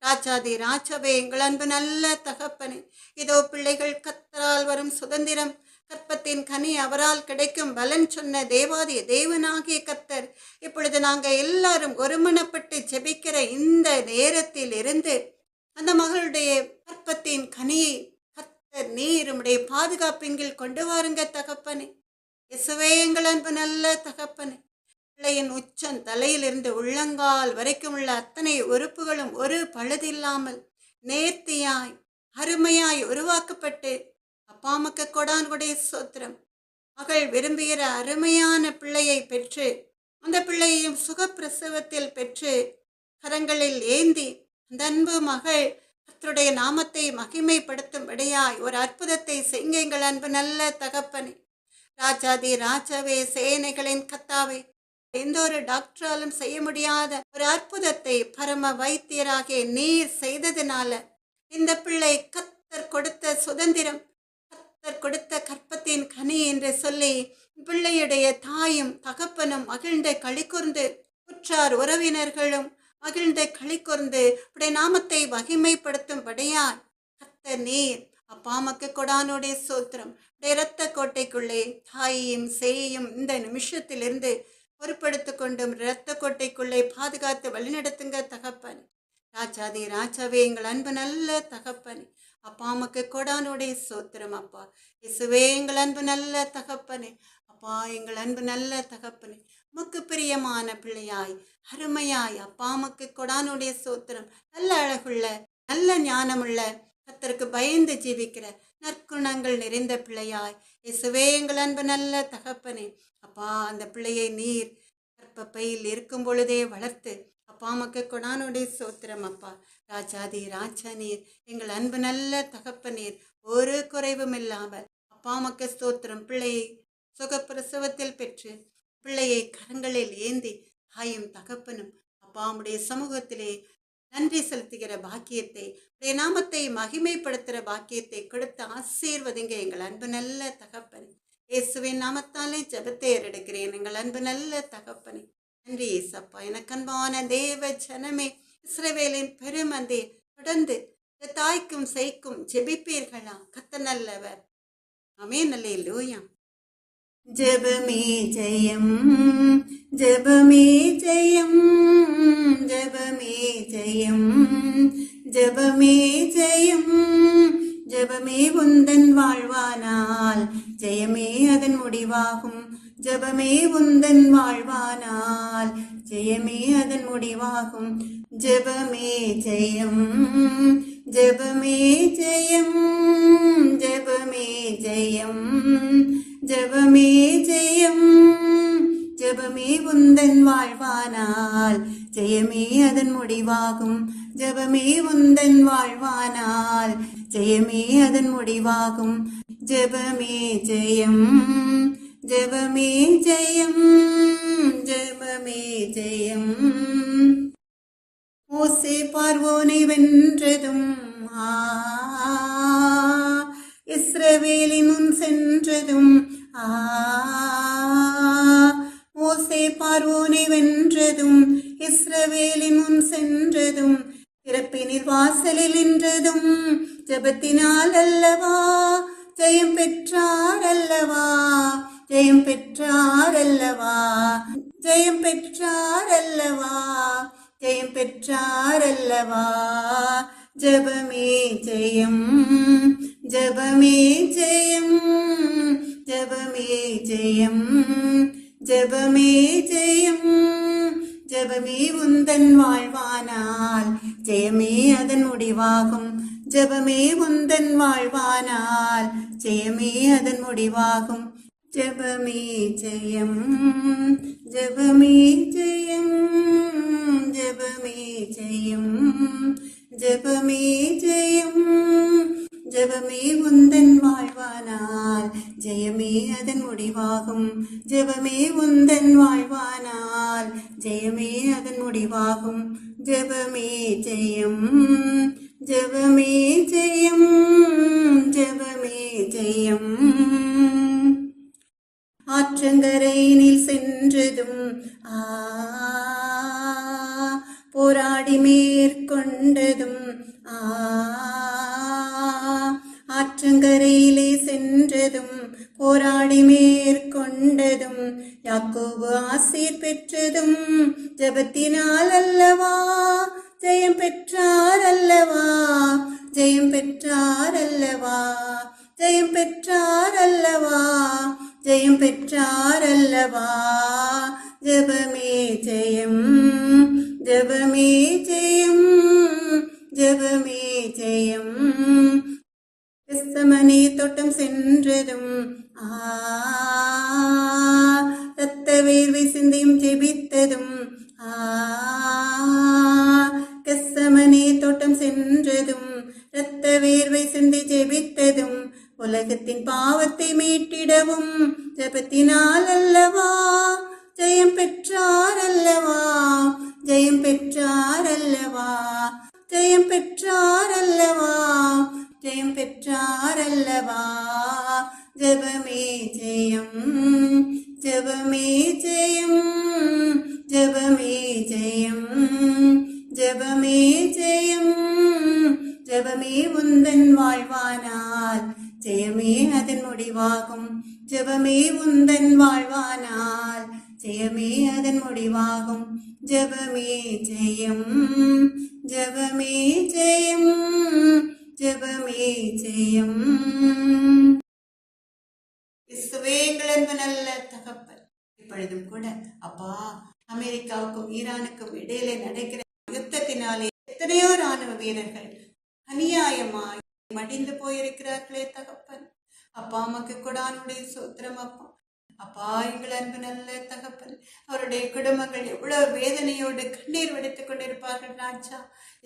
ராஜாதி ராஜாவே எங்கள் அன்பு நல்ல தகப்பனே, இதோ பிள்ளைகள் கர்த்தரால் வரும் சுதந்திரம், கற்பத்தின் கனி அவரால் கிடைக்கும் பலன் சொன்ன தேவாதி தேவனாகிய கர்த்தர் இப்பொழுது நாங்கள் எல்லாரும் ஒருமனப்பட்டு ஜெபிக்கிற இந்த நேரத்தில் இருந்து அந்த மகளுடைய கற்பத்தின் கனியை கர்த்தர் நீர் உம்முடைய பாதுகாப்பின் கீழ் கொண்டு வாருங்க தகப்பனே. இயேசுவே எங்கள் அன்பு நல்ல தகப்பனே, பிள்ளையின் உச்சம் தலையிலிருந்து உள்ளங்கால் வரைக்கும் உள்ள அத்தனை உறுப்புகளும் ஒரு பழுதில்லாமல் நேர்த்தியாய் அருமையாய் உருவாக்கப்பட்டு அப்பா உமக்கு கொடானுடைய ஸ்தோத்திரம். மகள் விரும்புகிற அருமையான பிள்ளையை பெற்று அந்த பிள்ளையையும் சுகப்பிரசவத்தில் பெற்று கரங்களில் ஏந்தி அந்த அன்பு மகள் கர்த்தருடைய நாமத்தை மகிமைப்படுத்தும்படியாய் ஒரு அற்புதத்தை செய்யுங்க எங்கள் அன்பு நல்ல தகப்பனே. ராஜாதி ராஜாவே, சேனைகளின் கர்த்தாவே, எந்த ஒரு டாக்டராலும் செய்ய முடியாத ஒரு அற்புதத்தை பரம வைத்தியராகிய நீர் செய்ததினால இந்த பிள்ளை கர்த்தர் கொடுத்த சுதந்திரம், கர்த்தர் கொடுத்த கற்பத்தின் கனி என்று சொல்லி பிள்ளையுடைய தாயும் தகப்பனும் மகிழ்ந்த களிக்கூர்ந்து உற்றார் உறவினர்களும் மகிழ்ந்த களிக்கூர்ந்து உடைய நாமத்தை மகிமைப்படுத்தும்படியாய் கர்த்தர் நீர் அப்பா உமக்கு கொடானுடைய ஸ்தோத்திரம். உடைய இரத்த கோட்டைக்குள்ளே தாயையும் சேயையும் இந்த நிமிஷத்திலிருந்து பொறுப்படுத்தி கொண்டும் இரத்த கோட்டைக்குள்ளே பாதுகாத்து வழிநடத்துங்க தகப்பன். ராஜாதி ராஜாவே, எங்கள் அன்பு நல்ல தகப்பனே, அப்பா உமக்கு கொடானுடைய சோத்திரம் அப்பா. இயேசுவே, எங்கள் அன்பு நல்ல தகப்பனே, அப்பா எங்கள் அன்பு நல்ல தகப்பனே, உமக்கு பிரியமான பிள்ளையாய் அருமையாய் அப்பா உமக்கு கொடானுடைய சோத்திரம். நல்ல அழகுள்ள நல்ல ஞானமுள்ள கர்த்தருக்கு பயந்து ஜீவிக்கிற நற்குணங்கள் நிறைந்த பிள்ளையாய் இயேசுவே, எங்கள் அன்பு நல்ல தகப்பனே, அப்பா அந்த பிள்ளையை நீர் கற்பப்பையில் இருக்கும் பொழுதே வளர்த்து அப்பா உமக்கு கொடானுடைய சோத்திரம் அப்பா. ராஜாதி ராஜா நீர், எங்கள் அன்பு நல்ல தகப்பனீர், ஒரு குறைவும் இல்லாமல் அப்பா உமக்கு ஸ்தோத்திரம். பிள்ளையை சுகப்பிரசவத்தில் பெற்று பிள்ளையை கரங்களில் ஏந்தி தாயும் தகப்பனும் அப்பா உம்முடைய சமூகத்திலே நன்றி செலுத்துகிற பாக்கியத்தை, உடைய நாமத்தை மகிமைப்படுத்துகிற பாக்கியத்தை கொடுத்து ஆசீர்வதிங்க எங்கள் அன்பு நல்ல தகப்பனே. இயேசுவின் நாமத்தாலே ஜெபத்தை ஏறெடுக்கிறேன் எங்கள் அன்பு நல்ல தகப்பனே. நன்றி ஏசப்பா. எனக்கு அன்பான தேவ ஜனமே, இஸ்ரவேலின் பெருமந்தே, தொடர்ந்து தாய்க்கும் செய்க்கும் ஜெபிப்பீர்களா? கர்த்தர் நல்லவர். ஆமென். அல்லேலூயா. ஜெபமே ஜெயம், ஜெபமே ஜெயம், ஜெபமே ஜெயம், ஜெபமே ஜெயம், ஜெபமே உந்தன் வாழ்வானால் ஜெயமே அதன் முடிவாகும். ஜெபமே உந்தன் வாழ்வானால் ஜெயமே அதன் முடிவாகும். ஜெபமே ஜெயம், ஜெபமே ஜெயம், ஜெபமே ஜெயம், ஜெபமே ஜெயம், ஜெபமே உந்தன் வாழ்வானால் ஜெயமே அதன் முடிவாகும். ஜெபமே உந்தன் வாழ்வானால் ஜெயமே அதன் முடிவாகும். ஜெபமே ஜெயம், ஜெபமே ஜெயம், ஜெபமே ஜெயம். மோசே பார்வோனை வென்றதும் இஸ்ரவேலின் முன் சென்றதும் மோசே பார்வோனை வென்றதும் இஸ்ரவேலின் முன் சென்றதும் திறப்பினில் வாசலில் நின்றதும் ஜெபத்தினால் அல்லவா? ஜெயம் பெற்றார் அல்லவா? ஜெயம் பெற்றார் அல்லவா? ஜெயம் பெற்றார் அல்லவா? ஜெயம் பெற்றார் அல்லவா? ஜெபமே ஜெயம், ஜெபமே ஜெயம், ஜெபமே ஜெயம், ஜெபமே ஜெயம், ஜெபமே உந்தன் வாழ்வானால் ஜெயமே அதன் முடிவாகும். ஜெபமே உந்தன் வாழ்வானால் ஜெயமே அதன் முடிவாகும். ஜெபமே ஜெயம், ஜெபமே ஜெயம், ஜெபமே ஜெயம், ஜெபமே ஜெயம், ஜெபமே உந்தன் வாழ்வானால் ஜெயமே அதன் முடிவாகும். ஜெபமே உந்தன் வாழ்வானால் ஜெயமே அதன் முடிவாகும். ஜெபமே ஜெயம், ஜெபமே ஜெயம், ஜெபமே ஜெயம். ஆற்றங்கரையினில் சென்றதும் போராடி மேற்கொண்டதும் ஆற்றங்கரையிலே சென்றதும் போராடி மேற்கொண்டதும் யாக்கோபு ஆசீர் பெற்றதும் ஜெபத்தினால் அல்லவா? ஜெயம் பெற்றார் அல்லவா? ஜெயம் பெற்றார் அல்லவா? ஜெயம் பெற்றார் அல்லவா? ஜெயம் பெற்றார் அல்லவா? ஜெபமே ஜெயம், ஜெபமே ஜெயம், ஜெபமே ஜெயம். கெத்செமனே தோட்டம் சென்றதும் இரத்த வேர்வை சிந்தியும் ஜெபித்ததும் கெத்செமனே தோட்டம் சென்றதும் இரத்த வேர்வை சிந்தி ஜெபித்ததும் உலகத்தின் பாவத்தை மீட்டிடவும் ஜெபத்தினால் அல்லவா? ஜெயம் பெற்றார் அல்லவா? ஜெயம் பெற்றார் அல்லவா? ஜெயம் பெற்றார் அல்லவா? ஜெயம் பெற்றார் அல்லவா? ஜெபமே ஜெயம், ஜெபமே ஜெயம், ஜெபமே ஜெயம், ஜெபமே ஜெயம், ஜெபமே உந்தன் வாழ்வானால் ஜெயமே அதன் முடிவாகும். ஜெபமே உந்தன் வாழ்வானால் ஜெயமே அதன் முடிவாகும். ஜெபமே ஜெயம், ஜெபமே ஜெயம், ஜெபமே ஜெயம். இயேசுவே எங்கள் அன்பு நல்ல தகப்பன், இப்பொழுதும் கூட அப்பா அமெரிக்காவுக்கும் ஈரானுக்கும் இடையிலே நடக்கிற யுத்தத்தினாலே எத்தனையோ ராணுவ வீரர்கள் அநியாயமாய் மடிந்து போயிருக்கிறார்களே தகப்பன். அப்பா அம்மாக்கு கொடானுடைய சோத்திரம் அப்பா. அப்பா எங்கள் அன்பு நல்ல தகப்பன், அவருடைய குடும்பங்கள் எவ்வளவு வேதனையோடு கண்ணீர் வெடித்துக் கொண்டிருப்பார்கள் ராஜா.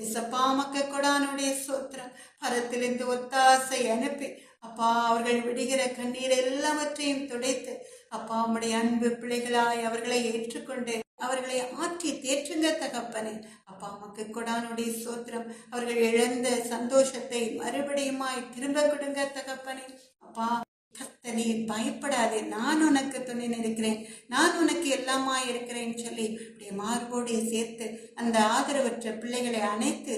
எசப்பா அம்மாக்கு கொடானுடைய சோத்திரம், பரத்திலிருந்து ஒத்தாசை அனுப்பி அப்பா அவர்கள் விடுகிற கண்ணீர் எல்லாவற்றையும் துடைத்து அப்பா உம்முடைய அன்பு பிள்ளைகளாய் அவர்களை ஏற்றுக்கொண்டு அவர்களை ஆற்றி தேற்றுங்க தகப்பனே. அப்பா அம்மாக்கு கொடானுடைய சோத்திரம், அவர்கள் இழந்த சந்தோஷத்தை மறுபடியுமாய் திரும்ப கொடுங்க தகப்பனே. அப்பா கர்த்தனே பயப்படாதே, நான் உனக்கு துணை இருக்கிறேன், நான் உனக்கு எல்லாமா இருக்கிறேன்னு சொல்லி அப்படியே மார்போடு சேர்த்து அந்த ஆதரவற்ற பிள்ளைகளை அணைத்து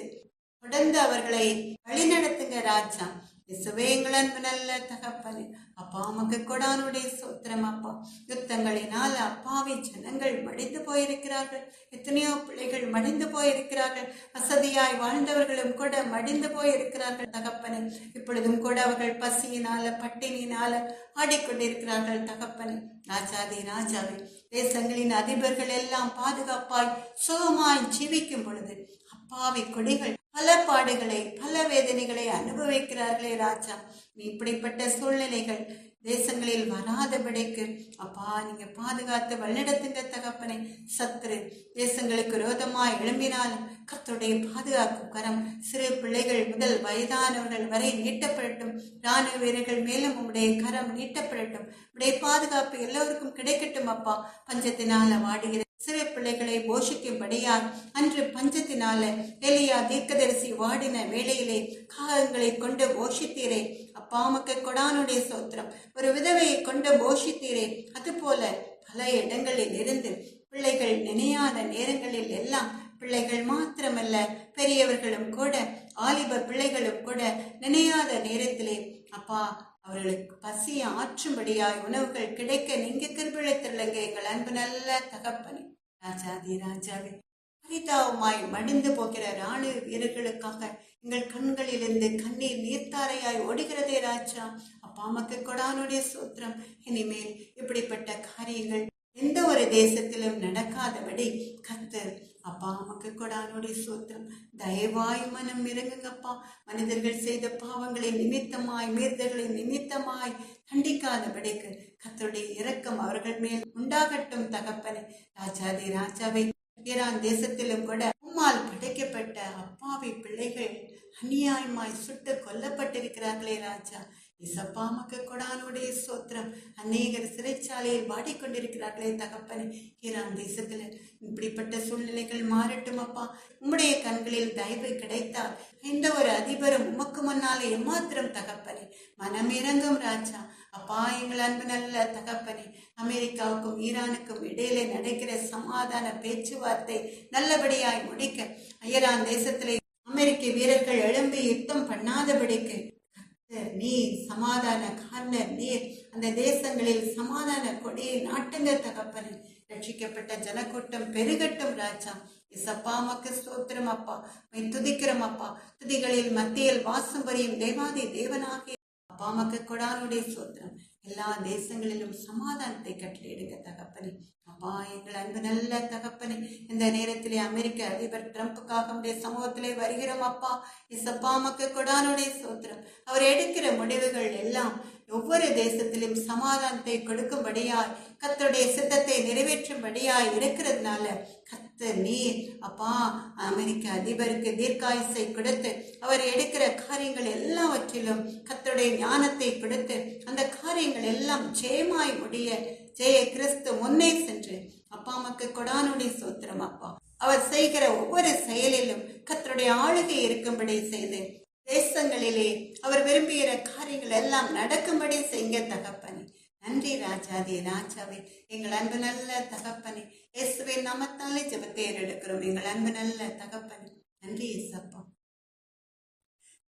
தொடர்ந்து அவர்களை வழிநடத்துங்க ராஜா. இயேசுவே எங்கள் அன்பு நல்ல தகப்பனே. அப்பா உமக்கு கொடானுடைய சோத்திரம் அப்பா. யுத்தங்களினால் அப்பாவி ஜனங்கள் மடிந்து போயிருக்கிறார்கள், எத்தனையோ பிள்ளைகள் மடிந்து போயிருக்கிறார்கள், வசதியாய் வாழ்ந்தவர்களும் கூட மடிந்து போயிருக்கிறார்கள் தகப்பனே. இப்பொழுதும் கூட அவர்கள் பசியினால பட்டினியினால ஆடிக்கொண்டிருக்கிறார்கள் தகப்பனே. ராஜாதி ராஜாவே, தேசங்களின் அதிபர்கள் எல்லாம் பாதுகாப்பாய் சுகமாய் ஜீவிக்கும் பொழுது அப்பாவி கொடிகள் பல பாடுகளை பல வேதனைகளை அனுபவிக்கிறார்களே ராஜா. நீ இப்படிப்பட்ட சூழ்நிலைகள் தேசங்களில் வராதபடிக்கு அப்பா நீங்க பாதுகாத்து வழிநடத்துங்க தகப்பனை. சத்துரு தேசங்களுக்கு விரோதமாய் எழும்பினாலும் கர்த்தருடைய பாதுகாக்கும் கரம் சிறு பிள்ளைகள் முதல் வயதானவர்கள் வரை நீட்டப்படட்டும். இராணுவ வீரர்கள் மேலும் உம்முடைய கரம் நீட்டப்படட்டும். உடைய பாதுகாப்பு எல்லோருக்கும் கிடைக்கட்டும் அப்பா. பஞ்சத்தினால வாடுகிற சிறு பிள்ளைகளை போஷிக்கும்படியால் அன்று பஞ்சத்தினால எலியா தீர்க்கதரிசி வாடின வேளையிலே காகங்களை கொண்டு போஷித்தீரே அப்பா. உமக்கு கொடானுடைய சோத்திரம். ஒரு விதவையை கொண்டு போஷித்தீரே, அதுபோல பல இடங்களில் இருந்து பிள்ளைகள் நினையாத நேரங்களில் எல்லாம் பிள்ளைகள் மாத்திரமல்ல பெரியவர்களும் கூட ஆலிப பிள்ளைகளும் கூட நினையாத நேரத்திலே அப்பா அவர்களுக்கு பசியை ஆற்றும்படியாய் உணவுகள் கிடைக்க நீங்க கிருபையுள்ளங்க எங்கள் அன்பு நல்ல தகப்பனே. ராஜாதி ராஜாவே, பரிதாபமாய் மடிந்து போகிற ராணுவ வீரர்களுக்காக எங்கள் கண்களிலிருந்து கண்ணீர் நீர்த்தாரையாய் ஓடுகிறதே ராஜா. அப்பா அம்மாக்கு கொடானுடைய சூத்திரம். இனிமேல் இப்படிப்பட்ட காரியங்கள் எந்த ஒரு தேசத்திலும் நடக்காதபடி கர்த்தர் அப்பா அம்மாக்கு கொடானுடைய சூத்திரம். தயவாய் மனம் இறங்குங்கப்பா. மனிதர்கள் செய்த பாவங்களை நிமித்தமாய் மீறுதல்களை நிமித்தமாய் கண்டிக்காதபடிக்கு கர்த்தருடைய இரக்கம் அவர்கள் மேல் உண்டாகட்டும் தகப்பனே. ராஜாதி ராஜாவை, ஈரான் தேசத்திலும் கூட உம்மால் படைக்கப்பட்ட அப்பாவி பிள்ளைகள் அநியாயமாய் சுட்டு கொல்லப்பட்டிருக்கிறார்களே ராஜா. இசப்பா உமக்கு கொடானுடைய சோத்திரம். அநேகர் சிறைச்சாலையில் வாடிக்கொண்டிருக்கிறார்களே தகப்பனே. ஈரான் தேசத்துல இப்படிப்பட்ட சூழ்நிலைகள் மாறட்டும் அப்பா. உம்முடைய கண்களில் தயவு கிடைத்தால் எந்த ஒரு அதிபரும் உமக்கு முன்னாலே எம்மாத்திரம் தகப்பனே. மனம் இறங்கும் ராஜா. அப்பா எங்கள் அன்பு நல்ல தகப்பனே, அமெரிக்காவுக்கும் ஈரானுக்கும் இடையிலே நடக்கிற சமாதான பேச்சுவார்த்தை நல்லபடியாய் முடிக்க ஈரான் தேசத்திலே அமெரிக்க வீரர்கள் எழும்பி யுத்தம் பண்ணாதபடிக்கு நீர் சமாதான காரணர் நீர். அந்த தேசங்களில் சமாதான கொடியை நாட்டுங்க தகப்பனே. ரட்சிக்கப்பட்ட ஜனக்கூட்டம் பெருகட்டும் ராஜா. இசப்பா உமக்கு ஸ்தோத்திரம் அப்பா. துதிக்கிறோம் அப்பா. துதிகளில் மத்தியில் வாசம் புரியும் தேவாதி தேவனாகிய அப்பா உமக்கு கொடானுடைய சோத்திரம். எல்லா தேசங்களிலும் சமாதானத்தை கட்டளையிடுங்க தகப்பனே. அப்பா எங்கள் அன்பு நல்ல தகப்பனே, இந்த நேரத்திலே அமெரிக்க அதிபர் ட்ரம்புக்காக உடைய சமூகத்திலே வருகிறோம் அப்பா. இசப்பா உமக்கு கொடானுடைய சோத்திரம். அவர் எடுக்கிற முடிவுகள் எல்லாம் ஒவ்வொரு தேசத்திலும் சமாதானத்தை கொடுக்கும்படியாய் கர்த்தருடைய சித்தத்தை நிறைவேற்றும்படியாய் இருக்கிறதுனால கர்த்தர் நீர் அப்பா அமெரிக்க அதிபருக்கு தீர்க்காயுசை கொடுத்து அவர் எடுக்கிற காரியங்கள் எல்லாவற்றிலும் கர்த்தருடைய ஞானத்தை கொடுத்து அந்த காரியங்கள் எல்லாம் ஜெயமாய் முடிய ஜெய கிறிஸ்து முன்னே சென்று அப்பா உமக்கு கொடானுடைய சோத்திரம் அப்பா. அவர் செய்கிற ஒவ்வொரு செயலிலும் கர்த்தருடைய ஆளுகை இருக்கும்படி செய்து தேசங்களிலே அவர் விரும்புகிற காரியங்கள் எல்லாம் நடக்கும்படி செய்ய தகப்பனே. நன்றி ராஜாதி ராஜாவே, எங்கள் அன்பு நல்ல தகப்பனே. இயேசுவின் நாமத்தாலே ஜெபத்தை எடுக்கிறோம் எங்கள் அன்பு நல்ல தகப்பனே. நன்றி இயேசப்பா.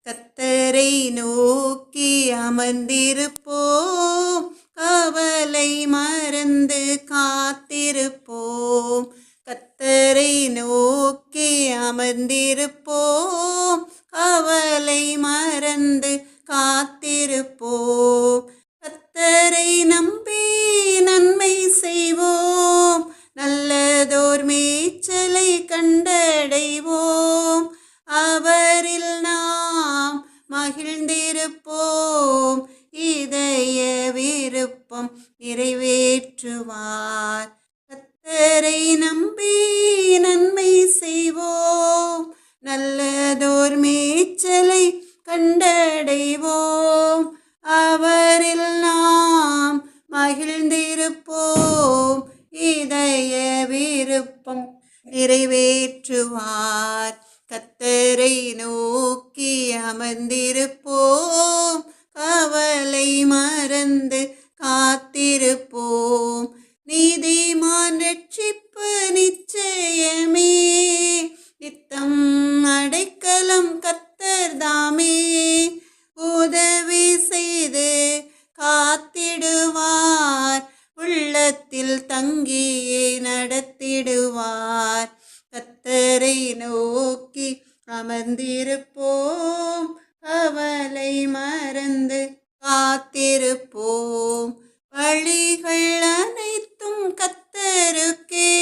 கர்த்தரை நோக்கி அமர்ந்திருப்போம், கவலை மறந்து காத்திருப்போம். கர்த்தரை நோக்கி அமர்ந்திருப்போம், கவலை மறந்து காத்திருப்போம். கர்த்தரை நம்பி நன்மை செய்வோம், நல்லதோர் மேய்ச்சலை கண்டடைவோம். அவரில் நாம் மகிழ்ந்திருப்போம், இதய விருப்பம் நிறைவேற்றுவார். கர்த்தரை நம்பி நன்மை செய்வோம், நல்லதோர் மேய்ச்சலை கண்டடைவோம். அவரில் நாம் மகிழ்ந்திருப்போம், இதய விருப்பம் நிறைவேற்றுவார். கர்த்தரை நோக்கி அமர்ந்திருப்போம், கவலை மறந்து காத்திருப்போம். நீதிமான் ரட்சிப்பு நிச்சயமே, நித்தம் அடைக்கலம் கர்த்தர் தாமே. உதவி செய்து காத்திடுவார், உள்ளத்தில் தங்கியே நடத்திடுவார். கர்த்தரை நோக்கி அமர்ந்திருப்போம், கவலை மறந்து காத்திருப்போம். வழிகள் அனைத்தும் கர்த்தருக்கே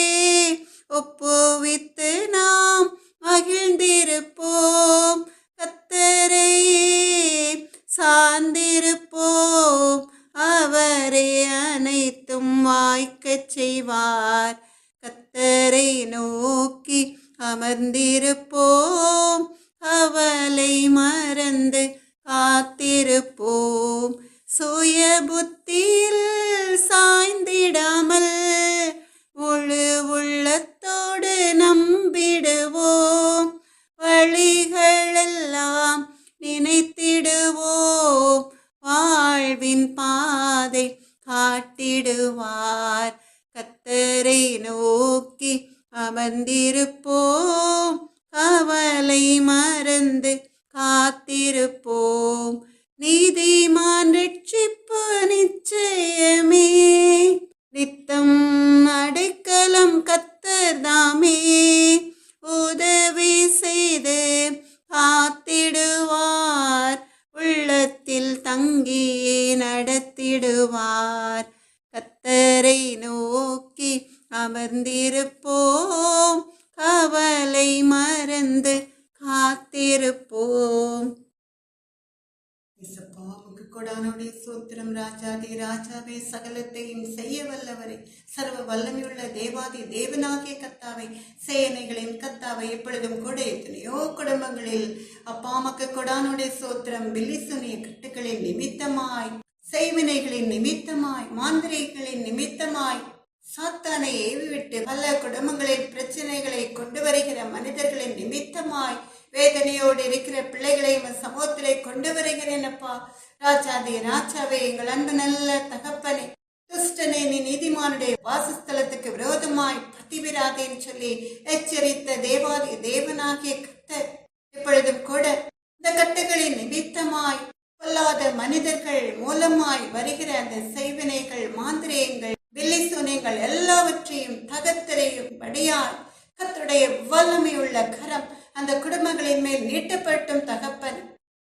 ஒப்புவித்து நாம் மகிழ்ந்திருப்போம். கர்த்தரையே சார்ந்திருப்போம், அவரே அனைத்தும் வாய்க்கச் செய்வார். கர்த்தரை நோக்கி அமர்ந்திருப்போம், கவலை மறந்து காத்திருப்போம். சுய புத்தியில் சாய்ந்திடாமல் முழு உள்ளத்தோடு நம்பிடுவோம். வழிகளெல்லாம் நினைத்திடுவோம், வாழ்வின் பாதை காட்டிடுவார். கர்த்தரை நோக்கி அமர்ந்திருப்போம், கவலை மறந்து காத்திருப்போம். நீதிமான் ரட்சிப்பு நிச்சயமே, நித்தம் அடைக்கலம் கர்த்தர் தாமே. உதவி செய்து காத்திடுவார், உள்ளத்தில் தங்கியே நடத்திடுவார். கர்த்தரை நோக்கி அமர்ந்திருப்போம், கவலை மறந்து காத்திருப்போம். இசப்பாவுக்கு கொடானுடைய சூத்திரம். ராஜாதி ராஜாவே, சகலத்தையும் செய்ய வல்லவரை, சர்வ வல்லமையுள்ள தேவாதி தேவனாகிய கர்த்தாவை, சேனைகளின் கர்த்தாவை, எப்பொழுதும் கூட எத்தனையோ குடும்பங்களில் அப்பாமக்கு கொடானுடைய சூத்திரம். பில்லிசுனிய கட்டுகளின் நிமித்தமாய், செய்வினைகளின் நிமித்தமாய், மாந்திரிகளின் நிமித்தமாய் சாத்தானை ஏவிவிட்டு பல குடும்பங்களில் பிரச்சனைகளை கொண்டு வருகிற மனிதர்களின் நிமித்தமாய் வேதனையோடு இருக்கிற பிள்ளைகளை சமூகத்திலே கொண்டு வருகிறேன் அப்பா. ராஜாதி ராஜாவே, எங்கள் அன்பு நல்ல தகப்பனே, துஷ்டனை நீ நீதிமானுடைய வாசஸ்தலத்துக்கு விரோதமாய் பதிவிராதேன்னு சொல்லி எச்சரித்த தேவாதி தேவனாகிய கர்த்தர், இப்பொழுதும் கூட இந்த கட்டுகளின் நிமித்தமாய் பொல்லாத மனிதர்கள் மூலமாய் வருகிற அந்த செய்வினைகள், மாந்திரியங்கள், வில்லிசூனியங்கள் எல்லாவற்றையும் தகர்த்தெறியும் படியாய் கர்த்தருடைய வல்லமையுள்ள கரம் அந்த குடும்பங்களின் மேல் நீட்டப்பட்டும் தகப்பன்.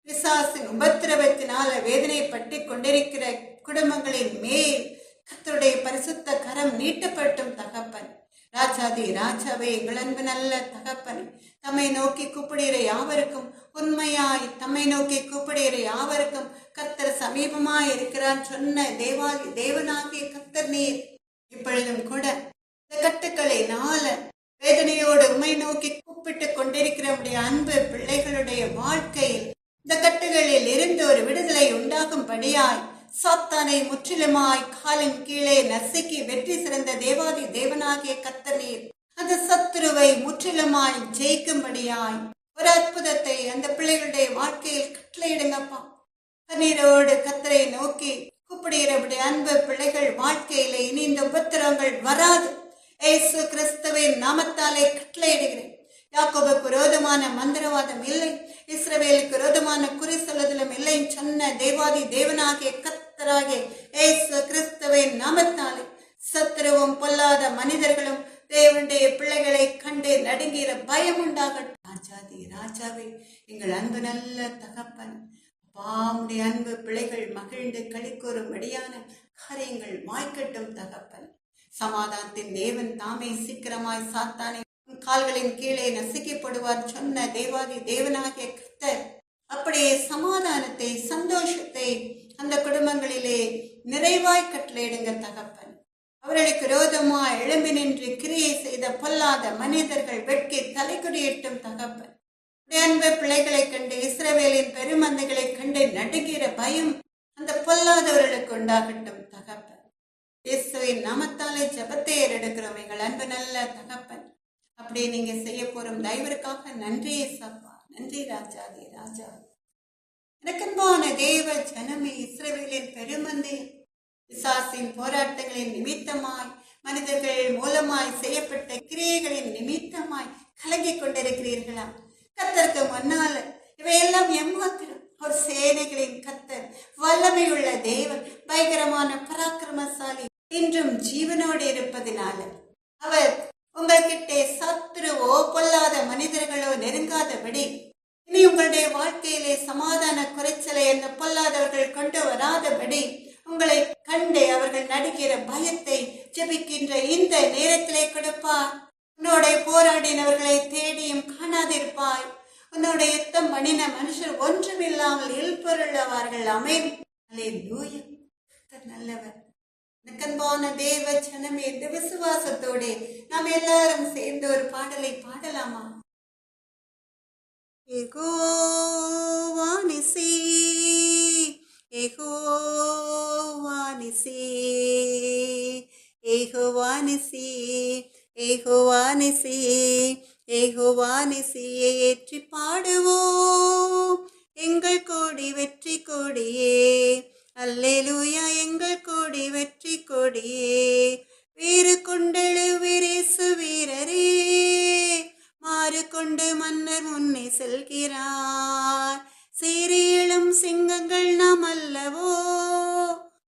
பிசாசின் உபத்திரவத்தினால வேதனைப்பட்டு கொண்டிருக்கிற குடும்பங்களின் மேல் கர்த்தருடைய பரிசுத்த கரம் நீட்டப்பட்டும் தகப்பன். ராஜாதி ராஜாவே, எங்கள் அன்பு நல்ல தகப்பன், தம்மை நோக்கி கூப்பிடுகிற யாவருக்கும், உண்மையாய் தம்மை நோக்கி கூப்பிடுகிற யாவருக்கும் கர்த்தர் சமீபமாய் இருக்கிறான் சொன்ன தேவாதி தேவனாகிய கர்த்தர் நீர் இப்பொழுதும் கூட இந்த கட்டுக்களை நாள வேதனையோடு உம்மை நோக்கி கூப்பிட்டு கொண்டிருக்கிற உடைய அன்பு பிள்ளைகளுடைய வாழ்க்கையில் இந்த கட்டுகளில் இருந்து ஒரு விடுதலை உண்டாகும்படியாய் சாத்தானை முற்றிலுமாய் காலின் கீழே நசுக்கி வெற்றி சிறந்த தேவாதி தேவனாகிய கர்த்தர் நீர் அந்த சத்துருவை முற்றிலுமாய் ஜெயிக்கும்படியாய் ஒரு அற்புதத்தை அந்த பிள்ளைகளுடைய வாழ்க்கையில் கட்டளையிடுங்கப்பா. கண்ணீரோடு கர்த்தரை நோக்கி கூப்பிடுகிறபடி அன்பு பிள்ளைகள் வாழ்க்கையில இனி இந்த உபத்திரவங்கள் வராது. இயேசு கிறிஸ்துவின் நாமத்தாலே கட்டளையிடுகிறேன். யாக்கோபுக்கு விரோதமான மந்திரவாதம் இல்லை, இஸ்ரவேலுக்கு விரோதமான குறி சொல்லுதலும் இல்லை சொன்ன தேவாதி தேவனாகிய கர்த்தராகிய இயேசு கிறிஸ்துவின் நாமத்தாலே சத்துருவும் பொல்லாத மனிதர்களும் தேவனுடைய பிள்ளைகளை கண்டு நடுங்கிற பயம் உண்டாகட்டும். ராஜாதி ராஜாவே, எங்கள் அன்பு நல்ல தகப்பன், பாவுடைய அன்பு பிள்ளைகள் மகிழ்ந்து களிக்கூறும்படியான காரியங்கள் வாய்க்கட்டும் தகப்பன். சமாதானத்தின் தேவன் தாமே சீக்கிரமாய் சாத்தானை கால்களின் கீழே நசுக்கப்படுவார் சொன்ன தேவாதி தேவனாகிய கர்த்தர் அப்படியே சமாதானத்தை, சந்தோஷத்தை அந்த குடும்பங்களிலே நிறைவாய் கட்டளையிடுங்க தகப்பன். அவர்களுக்கு விரோதமாய் எழும்பி நின்று கிரியை செய்த பொல்லாத மனிதர்கள் வெட்கி தலைக்குறியிட்டும் தகப்பன். அன்பு பிள்ளைகளை கண்டு, இஸ்ரவேலின் பெருமந்தைகளை கண்டு நடுங்கிற பயம் அந்த பொல்லாதவர்களுக்கு உண்டாகட்டும் தகப்பன். இயேசுவின் நாமத்தாலே ஜெபத்தை ஏறெடுக்கிறோம் எங்கள் அன்பு நல்ல தகப்பன். அப்படியே நீங்க செய்ய போறோம் தயவிற்காக நன்றி சப்பா, நன்றி ராஜாதி ராஜா. எனக்கன்பான தேவ ஜனமே, இஸ்ரவேலின் பெருமந்தை பிசாசின் போராட்டங்களின் நிமித்தமாய், மனிதர்கள் மூலமாய் செய்யப்பட்ட கிரியைகளின் நிமித்தமாய் கலங்கிக் கொண்டிருக்கிறீர்களா? கர்த்தருக்கு முன்னால இவையெல்லாம் எம்மாத்திரம் ஒரு சேனைகளின் கர்த்தர், வல்லமையுள்ள தேவன், பயங்கரமான பராக்கிரமசாலி இன்றும் ஜீவனோடு இருப்பதினால அவர் உங்கள்கிட்ட சத்துருவோ பொல்லாத மனிதர்களோ நெருங்காதபடி, இனி உங்களுடைய வாழ்க்கையிலே சமாதான குறைச்சலை அந்த பொல்லாதவர்கள் கொண்டு வராதபடி, உங்களை கண்டு அவர்கள் நடுக்கிற பயத்தை ஜெபிக்கின்ற இந்த நேரத்திலே கொடுப்பார். உன்னோட போராடினவர்களை தேடியும் காணாதிருப்பாய். உன்னோட யுத்தம் பண்ணின மனுஷர் ஒன்றுமில்லாமல் இல்பொருளவார்கள். அமேன். அல்லேலூயா. கர்த்தர் நல்லவர். அன்பான தேவ ஜனமே, இந்த விசுவாசத்தோட நாம் எல்லாரும் சேர்ந்து ஒரு பாடலை பாடலாமா? யெகோவா நிசி, யெகோவா நிசி, யெகோவா நிசி, யெகோவா நிசி, யெகோவா நிசியை ஏற்றி பாடுவோம். எங்கள் கோடி வெற்றி கொடியே, அல்லேலூயா. எங்கள் கோடி வெற்றி கொடியே, வீறு கொண்டெழுவீரேசு வீரரே, மாறு கொண்டு மன்னர் முன்னே செல்கிறார். சீரியலும் சிங்கங்கள் நாம் அல்லவோ,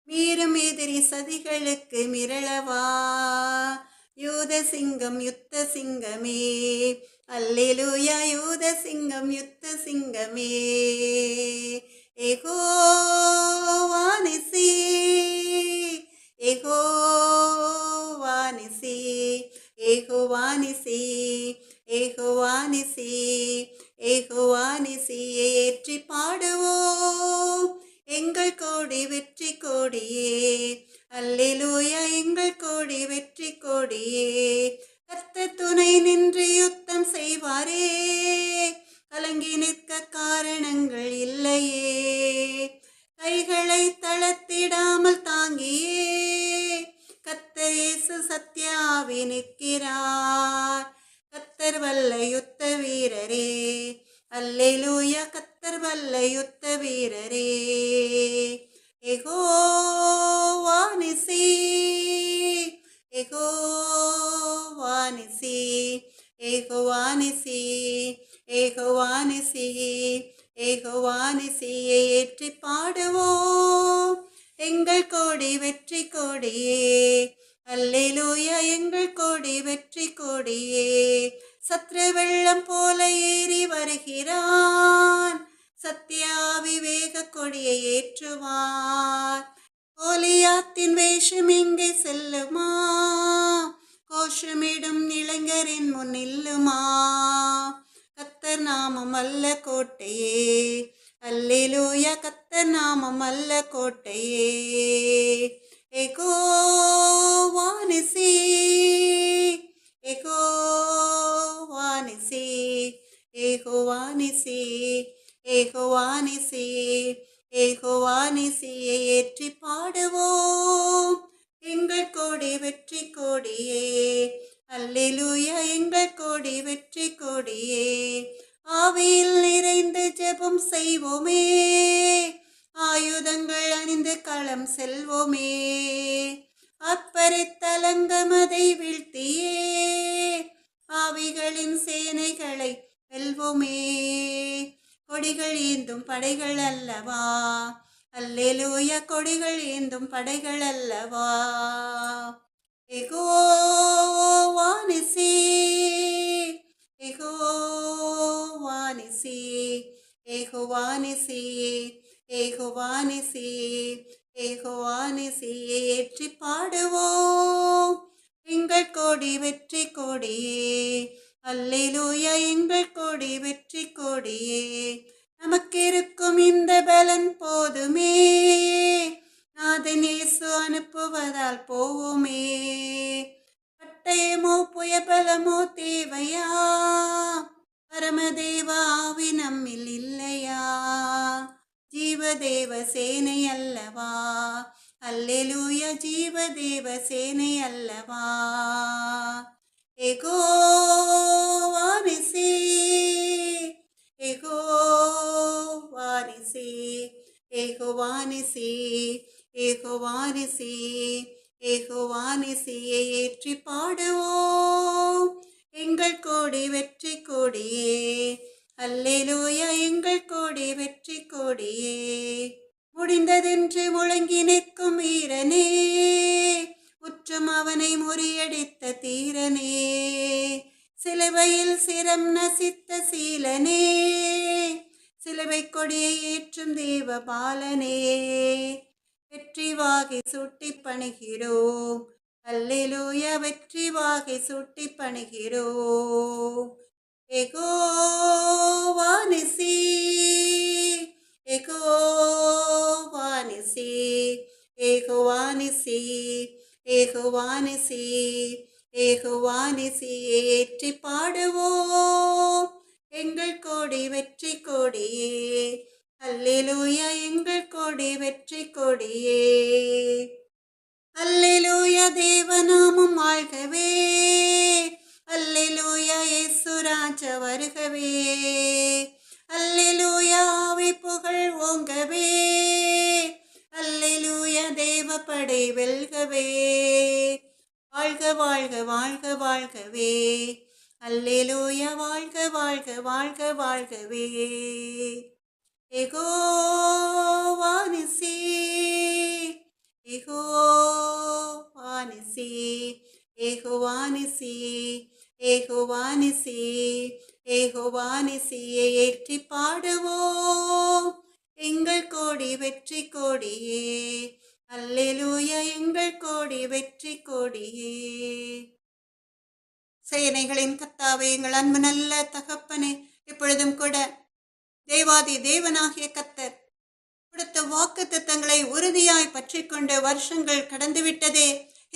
மீறும் எதிரி சதிகளுக்கு மிரளவா. யூத சிங்கம் யுத்த சிங்கமே, அல்லேலூயா. யூத சிங்கம் யுத்த சிங்கமே. யெகோவா நிசி, யெகோவா நிசி, யெகோவா நிசி, யெகோவா நிசி, யெகோவா நிசியை ஏற்றி பாடுவோம். எங்கள் கோடி வெற்றி கொடியே, அல்லேலூயா. எங்கள் கோடி வெற்றி கொடியே, கர்த்தர் துணை நின்று யுத்தம் செய்வாரே, கலங்கி நிற்க காரணங்கள் இல்லையே. கைகளை தளர்த்திடாமல் தாங்கியே கர்த்தர் இயேசு சத்யாவி நிற்கிறார். கர்த்தர் வல்ல யுத்த வீரரே, அல்லேலூயா. கர்த்தர் வல்ல யுத்த வீரரே. யெகோவா நிசி, யெகோவா நிசி, யெகோவா நிசி, யெகோவா நிசி, யெகோவா நிசியை ஏற்றி பாடுவோம். எங்கள் கோடி வெற்றி கொடியே, அல்லேலூயா. எங்கள் கோடி வெற்றி கொடியே, சத்ரு வெள்ளம் போல ஏறி வருகிறான், சத்யாவி வேக கொடியை ஏற்றுவார். கோலியாத்தின் வேஷம் இங்கே செல்லுமா, கோஷமிடும் இளைஞரின் முன் நில்லுமா. கர்த்தர் நாமம் அல்ல கோட்டையே, அல்லேலூயா. கர்த்தர் நாமம் அல்ல கோட்டையே. யெகோவா நிசி, யெகோவா நிசி, யெகோவா நிசி, யெகோவா நிசி, யெகோவா நிசியை ஏற்றி பாடுவோம். எங்கள் கோடி வெற்றி கொடியே, அல்லேலூயா. எங்கள் கோடி வெற்றி கொடியே, ஆவியில் நிறைந்து ஜெபம் செய்வோமே, ஆயுதங்கள் அணிந்து களம் செல்வோமே. அப்பரித்தலங்கமதை வீழ்த்தியே ஆவிகளின் சேனைகளை வெல்வோமே. கொடிகள் ஏந்தும் படைகள் அல்லவா, அல்லேலூயா. கொடிகள் ஏந்தும் படைகள் அல்லவா. யெகோவா ஏகோவானிசியே, ஏகோவானிசியே, ஏகோவானிசியே ஏற்றி பாடுவோம் எங்கள் கோடி வெற்றி கொடியே. அல்லேலூயா எங்கள் கோடி வெற்றி கொடியே. நமக்கிருக்கும் இந்த பலன் போதுமே, நாதன் இயேசு அனுப்புவதால் போவோமே. பட்டயமோ புயபலமோ தேவையா, பரமதேவாவி நம்மில் இல்லையா. ஜீவதேவ சேனை அல்லவா, அல்லேலூயா ஜீவதேவ சேனை அல்லவா. ஏகோவானிசி, ஏகோவானிசி, ஏகோவானிசி, ஏகோவானிசி, ஏகோவானிசியை ஏற்றி பாடுவோம் எங்கள் கோடி வெற்றி கொடியே. அல்லேலூயா எங்கள் கோடி வெற்றி கொடியே. முடிந்ததென்று முழங்கி நிற்கும் வீரனே, உற்றும் அவனை முறியடித்த தீரனே, சிலுவையில் சிரம் நசித்த சீலனே, சிலுவை கொடியை ஏற்றும் தேவபாலனே, வெற்றி வாகை சூட்டி பணிகிறோம். அல்லேலூயா வெற்றி வாகை சூட்டி பணிகிறோம். ஏகோவானிசி, ஏகோவானிசி, ஏகோவானிசி, ஏகோவானிசி, ஏகோவானிசியை ஏற்றி பாடுவோம் எங்கள் கோடி வெற்றி கொடியே. அல்லேலூயா எங்கள் கோடி வெற்றி கொடியே. அல்லேலூயா தேவநாமம் வாழ்கவே, அல்லேலூயா இயேசு ராஜா வருகவே, அல்லேலூயா ஆவி புகழ் ஓங்கவே, அல்லேலூயா தேவப்படை வெல்கவே. வாழ்க வாழ்க வாழ்க வாழ்கவே, அல்லேலூயா வாழ்க வாழ்க வாழ்க வாழ்கவே. ஏகோவானிசி, ஏகோவானிசி, ஏகோவானிசி, ஏகோவானிசி, ஏகோவானிசியை ஏற்றி பாடுவோம் எங்கள் கோடி வெற்றி கொடியே. அல்லேலூயா எங்கள் கோடி வெற்றி கொடியே. சேனைகளின் கர்த்தாவே, எங்கள் அன்பு நல்ல தகப்பனே, இப்பொழுதும் கூட தேவாதி தேவனாகிய கர்த்தர் கொடுத்த வாக்கு தத்தங்களை உறுதியாய் பற்றி கொண்டு வருஷங்கள் கடந்துவிட்டதே,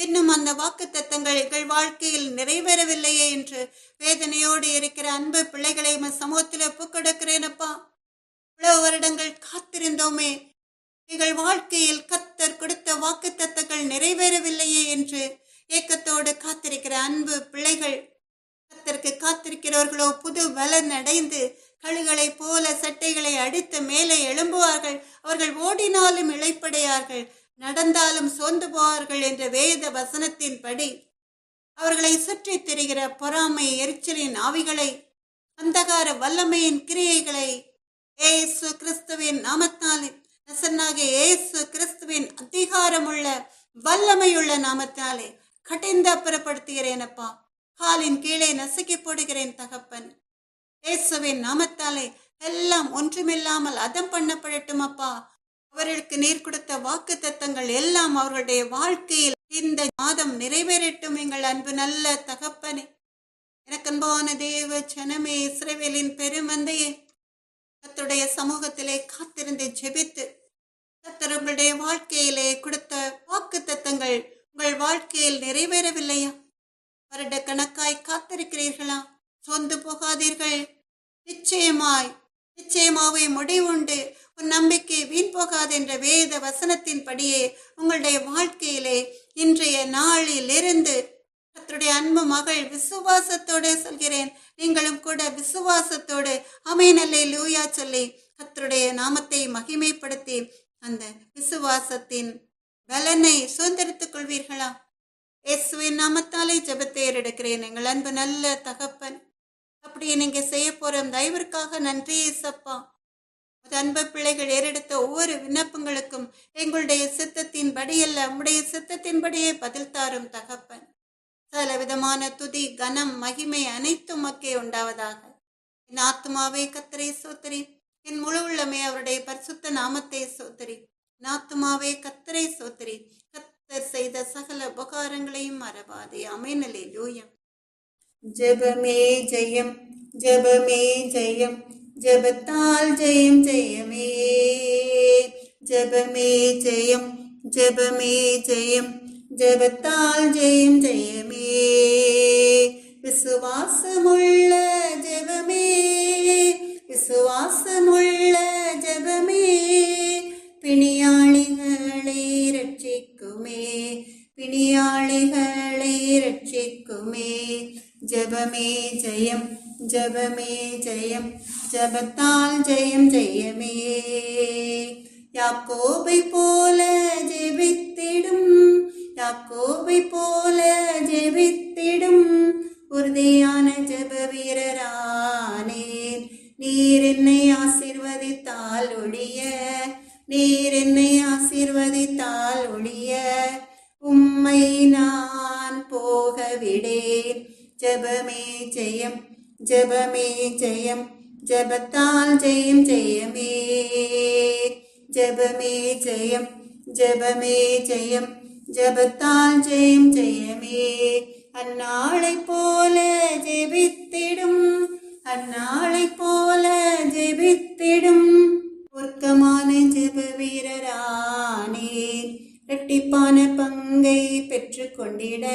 இன்னும் அந்த வாக்கு தத்தங்கள் எங்கள் வாழ்க்கையில் நிறைவேறவில்லையே என்று வேதனையோடு இருக்கிற அன்பு பிள்ளைகளை சமூகத்தில் ஒப்புக்கொடுக்கிறேனப்பா. இவ்வளவு வருடங்கள் காத்திருந்தோமே, எங்கள் வாழ்க்கையில் கர்த்தர் கொடுத்த வாக்கு தத்தங்கள் நிறைவேறவில்லையே என்று ஏக்கத்தோடு காத்திருக்கிற அன்பு பிள்ளைகள், கர்த்தருக்கு காத்திருக்கிறவர்களோ புது பலன் அடைந்து கழுகளை போல சட்டைகளை அடித்து மேலே எழும்புவார்கள். அவர்கள் ஓடினாலும் இளைப்படையார்கள், நடந்தாலும் சோர்ந்து போவார்கள் என்ற வேத வசனத்தின்படி அவர்களை சுற்றி திரிகிற பொறாமை எரிச்சலின் ஆவிகளை, அந்தகார வல்லமையின் கிரியைகளை ஏசு கிறிஸ்துவின் நாமத்தாலே, நசனாகிய ஏசு கிறிஸ்துவின் அதிகாரமுள்ள வல்லமையுள்ள நாமத்தாலே கடிந்து அப்புறப்படுத்துகிறேனப்பா. காலின் கீழே நசுக்கி போடுகிறேன் தகப்பன். இயேசுவின் நாமத்தாலே எல்லாம் ஒன்றுமில்லாமல் அதம் பண்ணப்படட்டும் அப்பா. அவர்களுக்கு நீர் கொடுத்த வாக்கு தத்தங்கள் எல்லாம் அவர்களுடைய வாழ்க்கையில் இந்த மாதம் நிறைவேறட்டும் எங்கள் அன்பு நல்ல தகப்பனே. எனக்கு அன்பான தேவ ஜனமே, இஸ்ரவேலின் பெருமந்தையே, கர்த்தருடைய சமூகத்திலே காத்திருந்து ஜெபித்து கர்த்தர் உங்களுடைய வாழ்க்கையிலே கொடுத்த வாக்கு தத்தங்கள் உங்கள் வாழ்க்கையில் நிறைவேறவில்லையா? வருட கணக்காய் காத்திருக்கிறீர்களா? சொந்து போகாதீர்கள். நிச்சயமாவே முடிவுண்டு. உன் நம்பிக்கை வீண் போகாது என்ற வேத வசனத்தின்படியே உங்களுடைய வாழ்க்கையிலே இன்றைய நாளிலிருந்து கர்த்தருடைய அன்பு மகள் விசுவாசத்தோடு சொல்கிறேன், நீங்களும் கூட விசுவாசத்தோடு ஆமென் அல்லேலூயா சொல்லி கர்த்தருடைய நாமத்தை மகிமைப்படுத்தி அந்த விசுவாசத்தின் பலனை சுதந்திரித்துக் கொள்வீர்களா? இயேசுவின் நாமத்தாலே ஜெபத்தை ஏறெடுக்கிறேன் எங்கள் அன்பு நல்ல தகப்பன். அப்படியே நீங்க செய்ய போற தயவிற்காக நன்றி ஏசப்பா. அன்பு பிள்ளைகள் ஏறெடுத்த ஒவ்வொரு விண்ணப்பங்களுக்கும் எங்களுடைய சித்தத்தின் படியல்ல, உம்முடைய சித்தத்தின்படியே பதில் தாரும் தகப்பன். சகல விதமான துதி கனம் மகிமை அனைத்தும் மக்கே உண்டாவதாக. என் ஆத்மாவே கர்த்தரை ஸ்தோத்திரி, என் முழு உள்ளமே அவருடைய பரிசுத்த நாமத்தை சோத்தரி. நாத்துமாவே கத்தரை சோத்தரி. கத்தர் செய்த சகல உபகாரங்களையும் மறவாதே. ஆமென். அல்லேலூயா. ஜெபமே ஜெயம், ஜெபமே ஜெயம், ஜெபத்தால் ஜெயம் ஜெயமே. ஜெபமே ஜெயம், ஜெபமே ஜெயம், ஜெபத்தால் ஜெயம் ஜெயமே. விசுவாசமுள்ள ஜெபமே, விசுவாசமுள்ள ஜெபமே, பிணியாளிகளை ரட்சிக்குமே, பிணியாளிகளை ரட்சிக்குமே. ஜெபமே ஜெயம், ஜெபமே ஜெயம், ஜெபத்தால் ஜெயம் ஜெயமே. யாக்கோபை போல ஜெபித்திடும், யாக்கோபை போல ஜெபித்திடும் உறுதியான ஜெப வீரரானேன். நீர் என்னை ஆசீர்வதித்தால் ஒழிய, நீர் என்னை ஆசீர்வதித்தால் ஒழிய உம்மை நான் போக விடேன். ஜெபமே ஜெயம், ஜெபமே ஜெயம், ஜெபத்தால் ஜெயம் ஜெயமே. ஜெபமே ஜெயம், ஜெபமே ஜெயம், ஜெபத்தால் ஜெயம் ஜெயமே. அந்நாளை போல ஜெபித்திடும், அந்நாளை போல ஜெபித்திடும் உருக்கமான ஜெப வீரரானேன். இரட்டிப்பான பங்கை பெற்று கொண்டிட,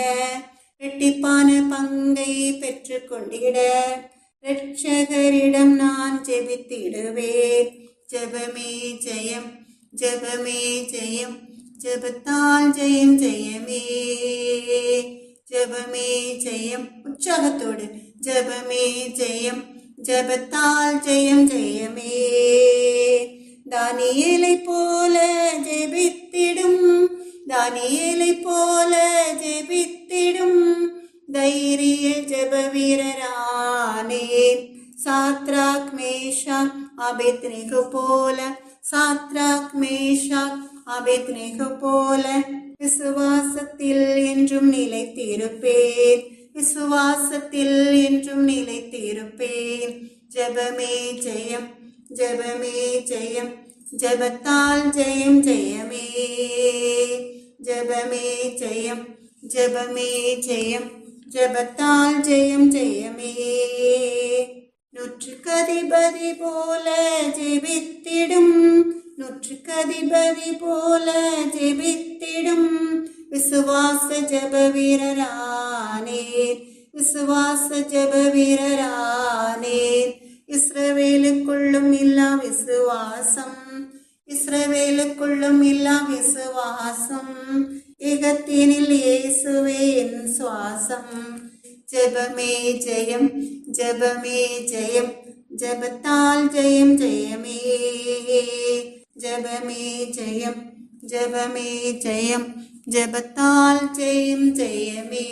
இரட்டிப்பான பங்கை பெற்று கொண்டிட இரட்சகரிடம் நான் ஜெபித்திடுவேன். ஜெபமே ஜெயம், ஜெபமே ஜெயம், ஜெபத்தால் ஜெயம் ஜெயமே. ஜெபமே ஜெயம், உற்சாகத்தோடு ஜெபமே ஜெயம், ஜெபத்தால் ஜெயம் ஜெயமே. தானியேலை போல ஜெபித்திடும், தானியேலை போல ஜெபித்திடும் தைரிய ஜெப வீரரானேன். சாத்ராக் மேஷாக் ஆபேத்நேகோ போல, சாத்ராக் மேஷாக் ஆபேத்நேகோ போல விசுவாசத்தில் என்றும் நிலைத்திருப்பேன், விசுவாசத்தில் என்றும் நிலைத்திருப்பேன். ஜெபமே ஜெயம், ஜெபமே ஜெயம், ஜெபத்தால் ஜெயம் ஜெயமே. ஜெபமே ஜெயம், ஜெபமே ஜெயம், ஜெபத்தால் ஜெயம் ஜெயமே. நூற்றுக்கு அதிபதி போல ஜெபித்திடும், நூற்றுக்கு அதிபதி போல ஜெபித்திடும் விசுவாச ஜெப வீரரானேன், விசுவாச ஜெப வீரரானேன். இஸ்ரவேலுக்குள்ளும் இல்லா விசுவாசம், இஸ்ரவேலுக்குள்ளும் இல்லா விசுவாசம், ஏகத்தினில் இயேசுவே என் சுவாசம். ஜெபமே ஜெயம், ஜெபமே ஜெயம், ஜெபத்தால் ஜெயம் ஜெயமே. ஜெபமே ஜெயம், ஜெபமே ஜெயம், ஜெபத்தால் ஜெயம் ஜெயமே.